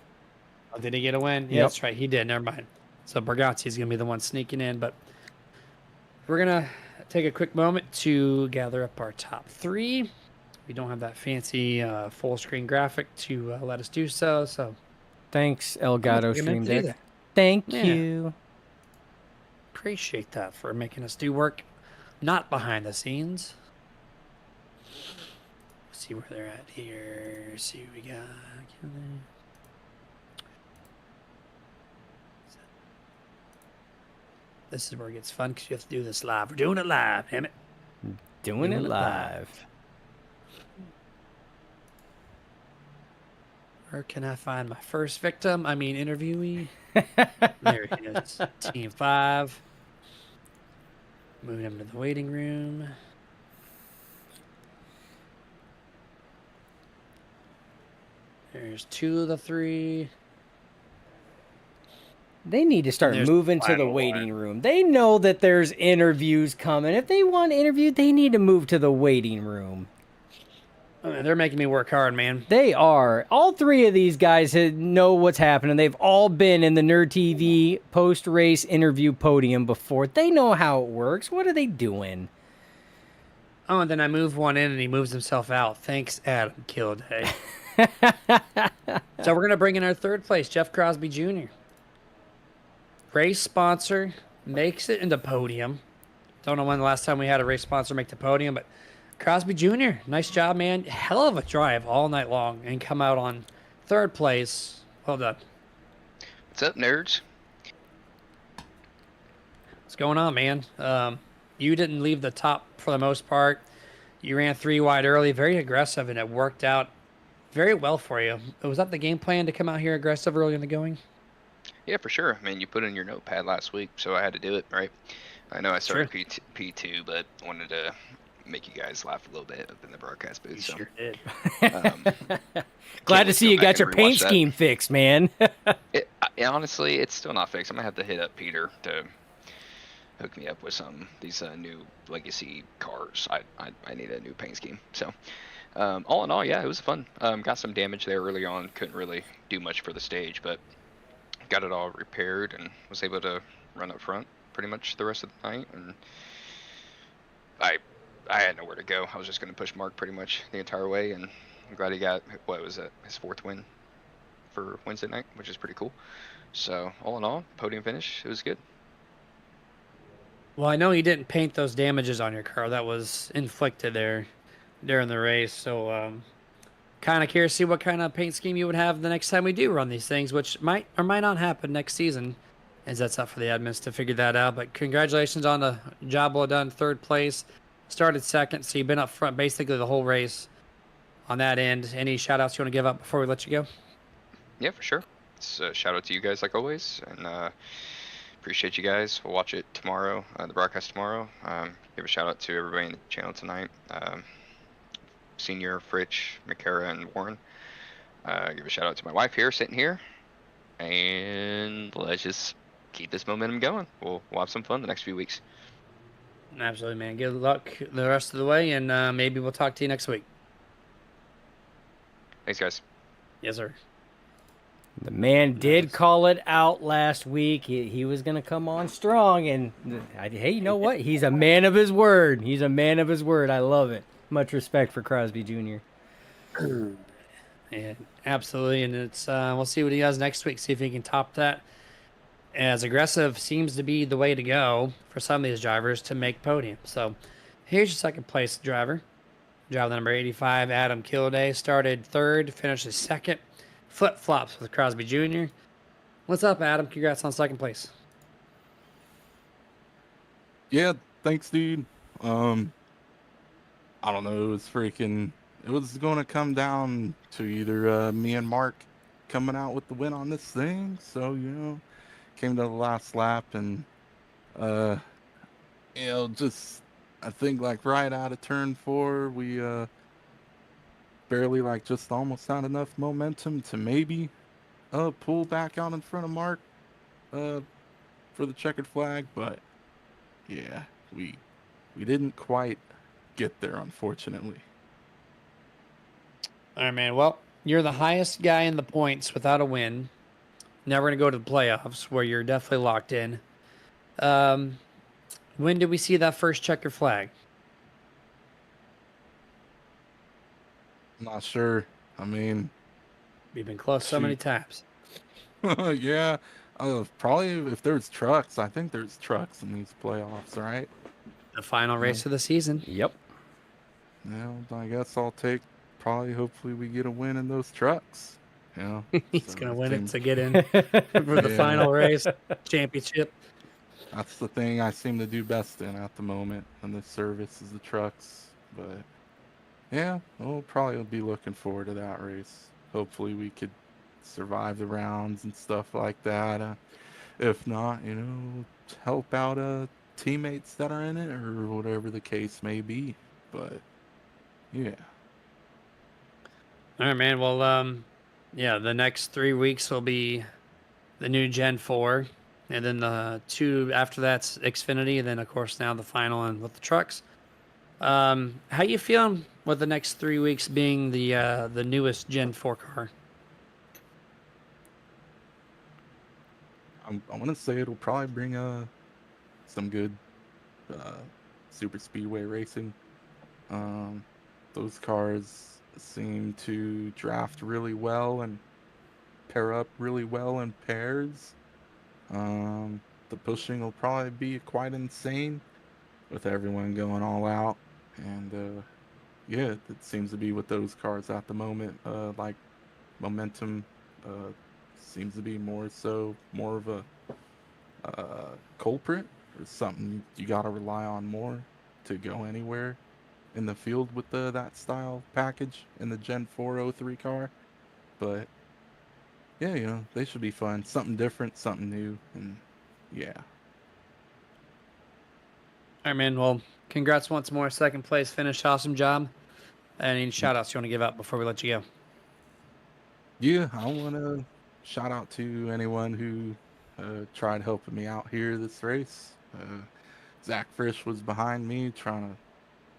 Oh, did he get a win? Yeah, Yep. that's right. He did. Never mind. So Berganti's going to be the one sneaking in. But we're going to take a quick moment to gather up our top 3. We don't have that fancy full screen graphic to let us do so. So Thanks, Elgato Stream Deck. either. Thank Yeah. you. Appreciate that for making us do work not behind the scenes. Let's see where they're at here. See what we got. This is where it gets fun because you have to do this live. We're doing it live, damn it. Doing it live. Where can I find my first victim? I mean, interviewee. There he is. Team 5. Moving him to the waiting room. There's 2 of the 3. They need to start There's moving to the final waiting room. They know that there's interviews coming. If they want to interview, they need to move to the waiting room. They're making me work hard, man. They are. All 3 of these guys know what's happening. They've all been in the Nerd TV post-race interview podium before. They know how it works. What are they doing? Oh, and then I move one in and he moves himself out. Thanks, Adam Kilday. So we're going to bring in our third place, Jeff Crosby Jr. Race sponsor makes it into podium. Don't know when the last time we had a race sponsor make the podium, but Crosby Jr., nice job, man. Hell of a drive all night long and come out on third place. Well done. What's up, nerds? What's going on, man? You didn't leave the top for the most part. You ran 3 wide early, very aggressive, and it worked out very well for you. Was that the game plan to come out here aggressive early in the going? Yeah, for sure. I mean, you put in your notepad last week, so I had to do it, right? I know I started P2, but wanted to make you guys laugh a little bit up in the broadcast booth. You So, sure did. Glad to wait see to you go got back your and paint rewatch that. scheme fixed, man. Honestly, it's still not fixed. I'm gonna have to hit up Peter to hook me up with some these new legacy cars. I need a new paint scheme. So, all in all, yeah, it was fun. Got some damage there early on. Couldn't really do much for the stage, but got it all repaired and was able to run up front pretty much the rest of the night. And I had nowhere to go. I was just gonna push Mark pretty much the entire way, and I'm glad he got what was it, his 4th win for Wednesday night, which is pretty cool. So all in all, podium finish. It was good. Well, I know you didn't paint those damages on your car. That was inflicted there during the race. So, kind of curious to see what kind of paint scheme you would have the next time we do run these things, which might or might not happen next season, as that's up for the admins to figure that out. But congratulations on the job well done. 3rd place, started 2nd, so you've been up front basically the whole race on that end. Any shout outs you want to give up before we let you go? Yeah, for sure. It's a shout out to you guys like always, and appreciate you guys. We'll watch it tomorrow, the broadcast tomorrow. Give a shout out to everybody in the channel tonight. Senior, Fritch, McCara, and Warren. Give a shout out to my wife here, sitting here, and let's just keep this momentum going. We'll have some fun the next few weeks. Absolutely, man. Good luck the rest of the way, and maybe we'll talk to you next week. Thanks, guys. Yes, sir. The man did call it out last week. He was going to come on strong. And hey, you know what? He's a man of his word. He's a man of his word. I love it. Much respect for Crosby Jr. Yeah, absolutely. And it's we'll see what he does next week. See if he can top that. As aggressive seems to be the way to go for some of these drivers to make podium. So here's your 2nd place driver. Driver number 85, Adam Kilday, started 3rd, finishes 2nd. Flip-flops with Crosby Jr. What's up, Adam? Congrats on 2nd place. Yeah, thanks, dude. I don't know. It was going to come down to either me and Mark coming out with the win on this thing. So, came to the last lap and, just, I think like right out of turn 4, we, barely just almost had enough momentum to maybe pull back out in front of Mark for the checkered flag, but yeah, we didn't quite get there, unfortunately. All right, man. Well, you're the highest guy in the points without a win. Now we're going to go to the playoffs where you're definitely locked in. When did we see that first checkered flag? I'm not sure. I mean, We've been close so many times. yeah, probably if there's trucks. I think there's trucks in these playoffs, right? The final race of the season. Yep. Yeah, I guess I'll take hopefully we get a win in those trucks. He's So going to I win it think to get in for the Yeah. final race championship. that's the thing I seem to do best in at the moment in this service is the trucks. But yeah, we'll probably be looking forward to that race. Hopefully we could survive the rounds and stuff like that. If not, help out teammates that are in it or whatever the case may be. But yeah. All right, man. Well, yeah, the next 3 weeks will be the new Gen 4. And then the 2 after that's Xfinity. And then, of course, now the final and with the trucks. How you feeling with the next 3 weeks being the newest Gen 4 car? I want to say it'll probably bring some good super speedway racing. Those cars seem to draft really well and pair up really well in pairs. Um, the pushing will probably be quite insane with everyone going all out. And yeah, it seems to be with those cars at the moment. Like momentum uh, seems to be more of a culprit or something you got to rely on more to go anywhere in the field with that style package in the Gen 403 car. But yeah, they should be fun. Something different, something new, and yeah. All right, man. Well, congrats once more. Second place finish. Awesome job. Any shout outs you want to give out before we let you go? Yeah, I want to shout out to anyone who tried helping me out here this race. Zach Frisch was behind me, trying to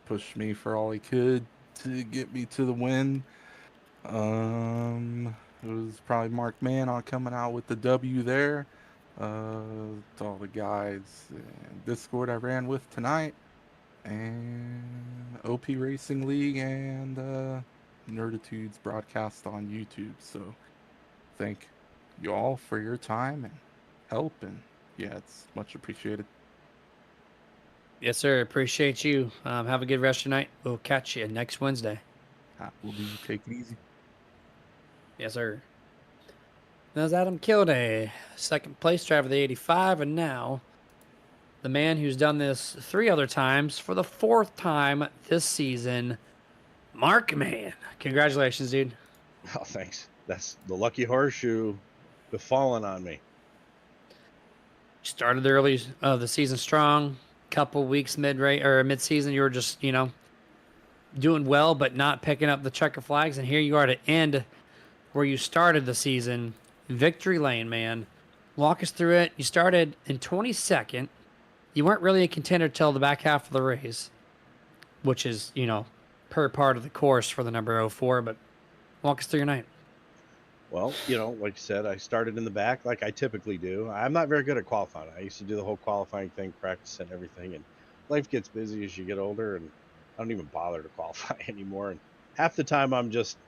push me for all he could to get me to the win. It was probably Mark Mann coming out with the W there. To all the guys in Discord I ran with tonight, and OP Racing League and Nerditudes broadcast on YouTube. So thank you all for your time and help, and yeah, it's much appreciated. Yes, sir. Appreciate you. Have a good rest of your night. We'll catch you next Wednesday. Will do. Take it easy. Yes, sir. That was Adam Kilday, second place driver of the 85, and now the man who's done this 3 other times for the 4th time this season, Mark Man. Congratulations, dude. Oh, thanks. That's the lucky horseshoe befallen on me. Started the early the season strong. Couple weeks mid-season, you were just doing well, but not picking up the checker flags. And here you are to end where you started the season, victory lane, man. Walk us through it. You started in 22nd. You weren't really a contender till the back half of the race, which is per part of the course for the number 04. But walk us through your night. Well, like you said, I started in the back like I typically do. I'm not very good at qualifying. I used to do the whole qualifying thing, practice and everything, and life gets busy as you get older, and I don't even bother to qualify anymore. And half the time I'm just,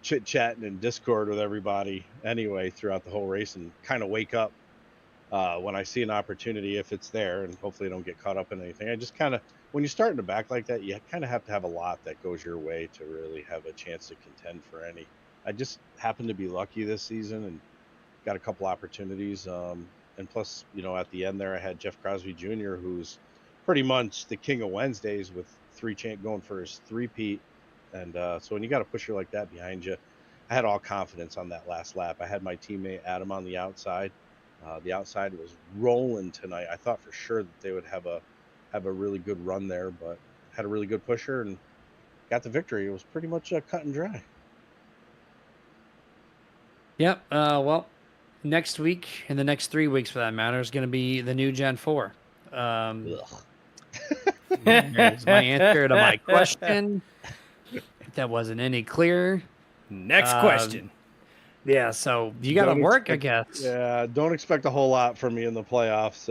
chit-chatting in Discord with everybody anyway throughout the whole race, and kind of wake up when I see an opportunity, if it's there, and hopefully I don't get caught up in anything. I just kind of, when you start in the back like that, you kind of have to have a lot that goes your way to really have a chance to contend for any. I just happened to be lucky this season and got a couple opportunities. And plus, at the end there, I had Jeff Crosby Jr., who's pretty much the king of Wednesdays with going for his three-peat. And so when you got a pusher like that behind you, I had all confidence on that last lap. I had my teammate Adam on the outside. The outside was rolling tonight. I thought for sure that they would have a really good run there, but had a really good pusher and got the victory. It was pretty much cut and dry. Yep. Well, next week and the next 3 weeks, for that matter, is going to be the new Gen 4. There's my answer to my question. If that wasn't any clearer. Next question. Yeah, so you got to work, I guess. Yeah, don't expect a whole lot from me in the playoffs.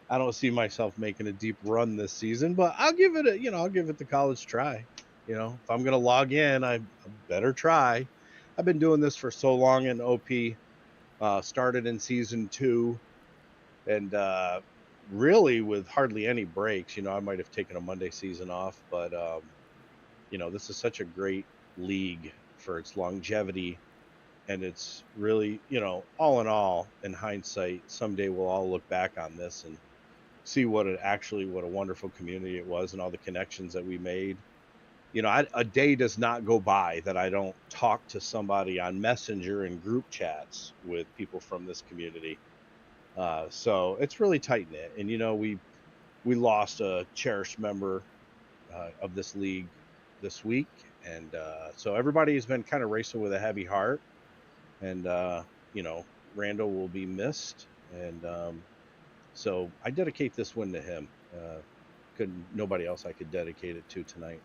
I don't see myself making a deep run this season, but I'll give it I'll give it the college try. If I'm going to log in, I better try. I've been doing this for so long in OP. Started in season 2, and really with hardly any breaks. I might have taken a Monday season off, but this is such a great league for its longevity, and it's really, all in all, in hindsight, someday we'll all look back on this and see what a wonderful community it was and all the connections that we made. A day does not go by that I don't talk to somebody on Messenger and group chats with people from this community. So it's really tight knit. And, we lost a cherished member of this league this week. And so everybody has been kind of racing with a heavy heart. And, Randall will be missed. And so I dedicate this win to him. Nobody else I could dedicate it to tonight.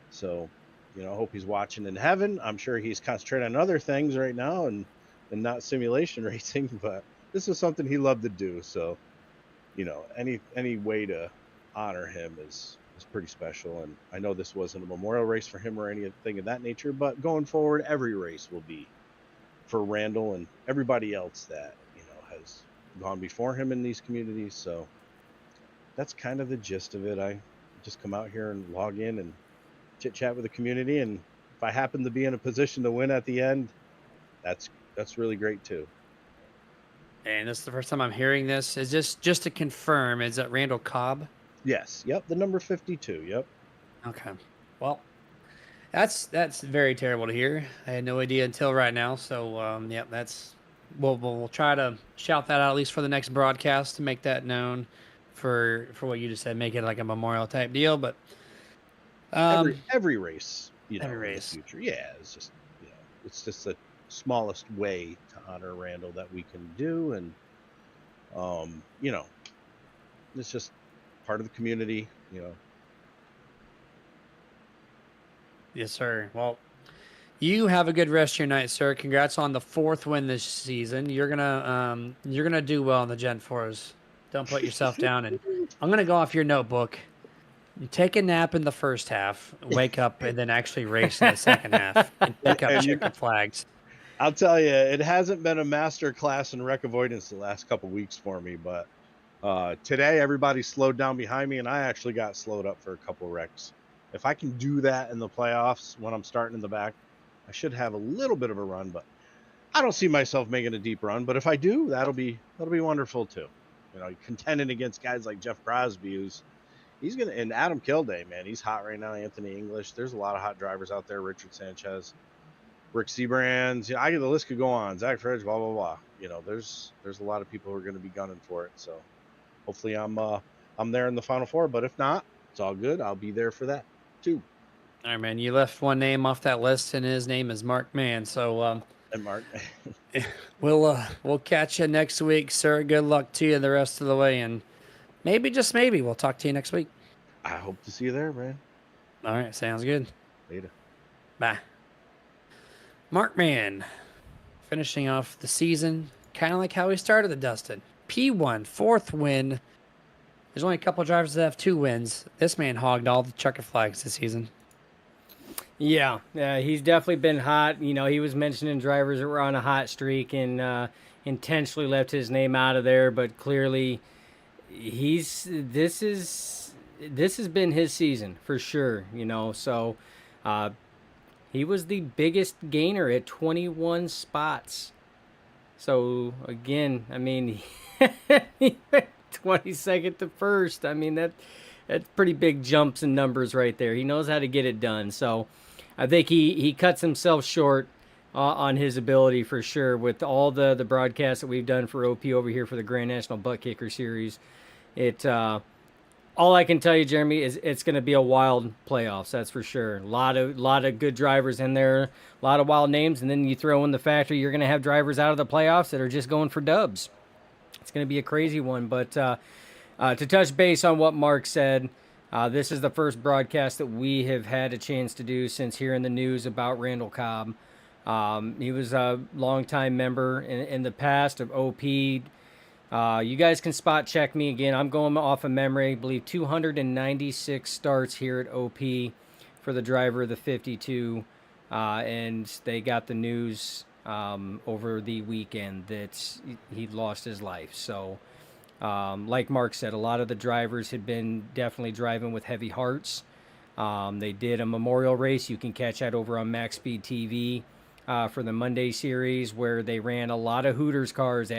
So, I hope he's watching in heaven. I'm sure he's concentrating on other things right now and not simulation racing, but this is something he loved to do. So, any way to honor him is is pretty special. And I know this wasn't a memorial race for him or anything of that nature, but going forward, every race will be for Randall and everybody else that, has gone before him in these communities. So that's kind of the gist of it. I just come out here and log in and chit chat with the community. And if I happen to be in a position to win at the end, that's really great too. And this is the first time I'm hearing this. Is this just to confirm? Is that Randall Cobb? Yes. Yep. The number 52. Yep. Okay. Well, that's very terrible to hear. I had no idea until right now. So, yep, that's we'll try to shout that out at least for the next broadcast to make that known for what you just said. Make it like a memorial type deal. But Every race, every in race. the future. Yeah, it's just it's just the smallest way to honor Randall that we can do, and it's just part of the community. Yes, sir. Well, you have a good rest of your night, sir. Congrats on the 4th win this season. You're gonna do well in the Gen 4s. Don't put yourself down. And I'm gonna go off your notebook. You take a nap in the first half, wake up, and then actually race in the second half and pick up And chicken flags. I'll tell you, it hasn't been a master class in wreck avoidance the last couple weeks for me, but today everybody slowed down behind me, and I actually got slowed up for a couple wrecks. If I can do that in the playoffs when I'm starting in the back, I should have a little bit of a run, but I don't see myself making a deep run. But if I do, that'll be wonderful too. Contending against guys like Jeff Crosby, and Adam Kilday, man, he's hot right now. Anthony English, there's a lot of hot drivers out there. Richard Sanchez, Rick Seabrands, the list could go on. Zach Fridge, blah blah blah. There's a lot of people who are going to be gunning for it. So hopefully I'm there in the final 4. But if not, it's all good. I'll be there for that too. All right, man. You left one name off that list, and his name is Mark Mann. So And Mark, we'll catch you next week, sir. Good luck to you the rest of the way, and maybe, just maybe, we'll talk to you next week. I hope to see you there, man. All right, sounds good. Later. Bye. Mark Mann, finishing off the season, kind of like how he started the Dustin. P1, 4th win. There's only a couple drivers that have 2 wins. This man hogged all the checker flags this season. Yeah, he's definitely been hot. He was mentioning drivers that were on a hot streak and intentionally left his name out of there, but clearly this has been his season for sure, so he was the biggest gainer at 21 spots. So again, I mean, 22nd to 1st. I mean, that's pretty big jumps in numbers right there. He knows how to get it done. So I think he cuts himself short on his ability for sure with all the broadcasts that we've done for OP over here for the Grand National Buttkicker Series. All I can tell you, Jeremy, is it's going to be a wild playoffs. That's for sure. A lot of good drivers in there, a lot of wild names, and then you throw in the factor you're going to have drivers out of the playoffs that are just going for dubs. It's going to be a crazy one. But to touch base on what Mark said, this is the first broadcast that we have had a chance to do since hearing the news about Randall Cobb. He was a longtime member in the past of OP. You guys can spot check me again. I'm going off of memory. I believe 296 starts here at OP for the driver of the 52. And they got the news over the weekend that he'd lost his life. So, like Mark said, a lot of the drivers had been definitely driving with heavy hearts. They did a memorial race. You can catch that over on Max Speed TV. For the Monday series, where they ran a lot of Hooters cars,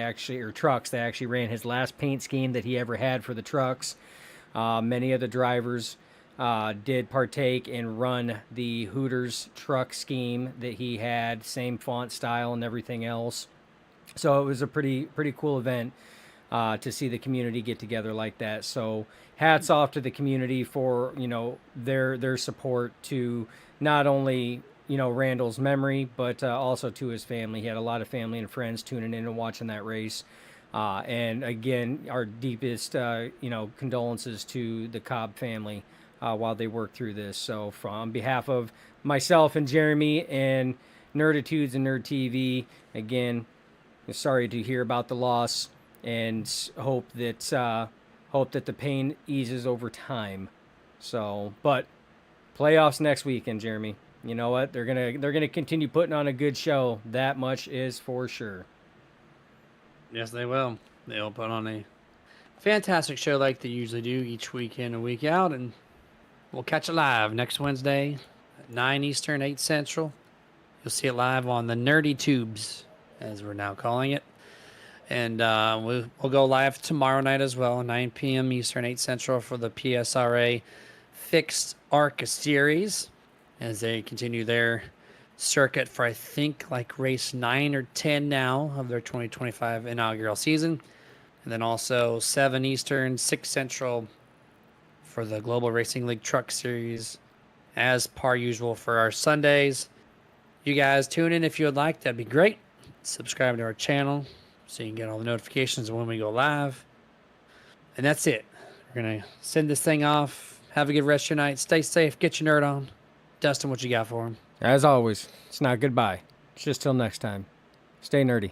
trucks. They actually ran his last paint scheme that he ever had for the trucks. Many of the drivers did partake and run the Hooters truck scheme that he had, same font style and everything else. So it was a pretty cool event to see the community get together like that. So hats off to the community for their support to not only Randall's memory, but also to his family. He had a lot of family and friends tuning in and watching that race. And again, our deepest, condolences to the Cobb family while they work through this. So on behalf of myself and Jeremy and Nerditudes and Nerd TV, again, sorry to hear about the loss, and hope that the pain eases over time. So, but playoffs next weekend, Jeremy. You know what? They're gonna continue putting on a good show. That much is for sure. Yes, they will. They'll put on a fantastic show like they usually do each week in and week out, and we'll catch it live next Wednesday at 9 Eastern, 8 Central. You'll see it live on the Nerdy Tubes, as we're now calling it. And we'll go live tomorrow night as well, 9 p.m. Eastern, 8 Central, for the PSRA Fixed Arc Series, as they continue their circuit for, I think, like race 9 or 10 now of their 2025 inaugural season. And then also 7 Eastern, 6 Central for the Global Racing League Truck Series, as per usual for our Sundays. You guys tune in if you would like. That'd be great. Subscribe to our channel so you can get all the notifications when we go live. And that's it. We're going to send this thing off. Have a good rest of your night. Stay safe. Get your nerd on. Dustin, what you got for him? As always, it's not goodbye. It's just till next time. Stay nerdy.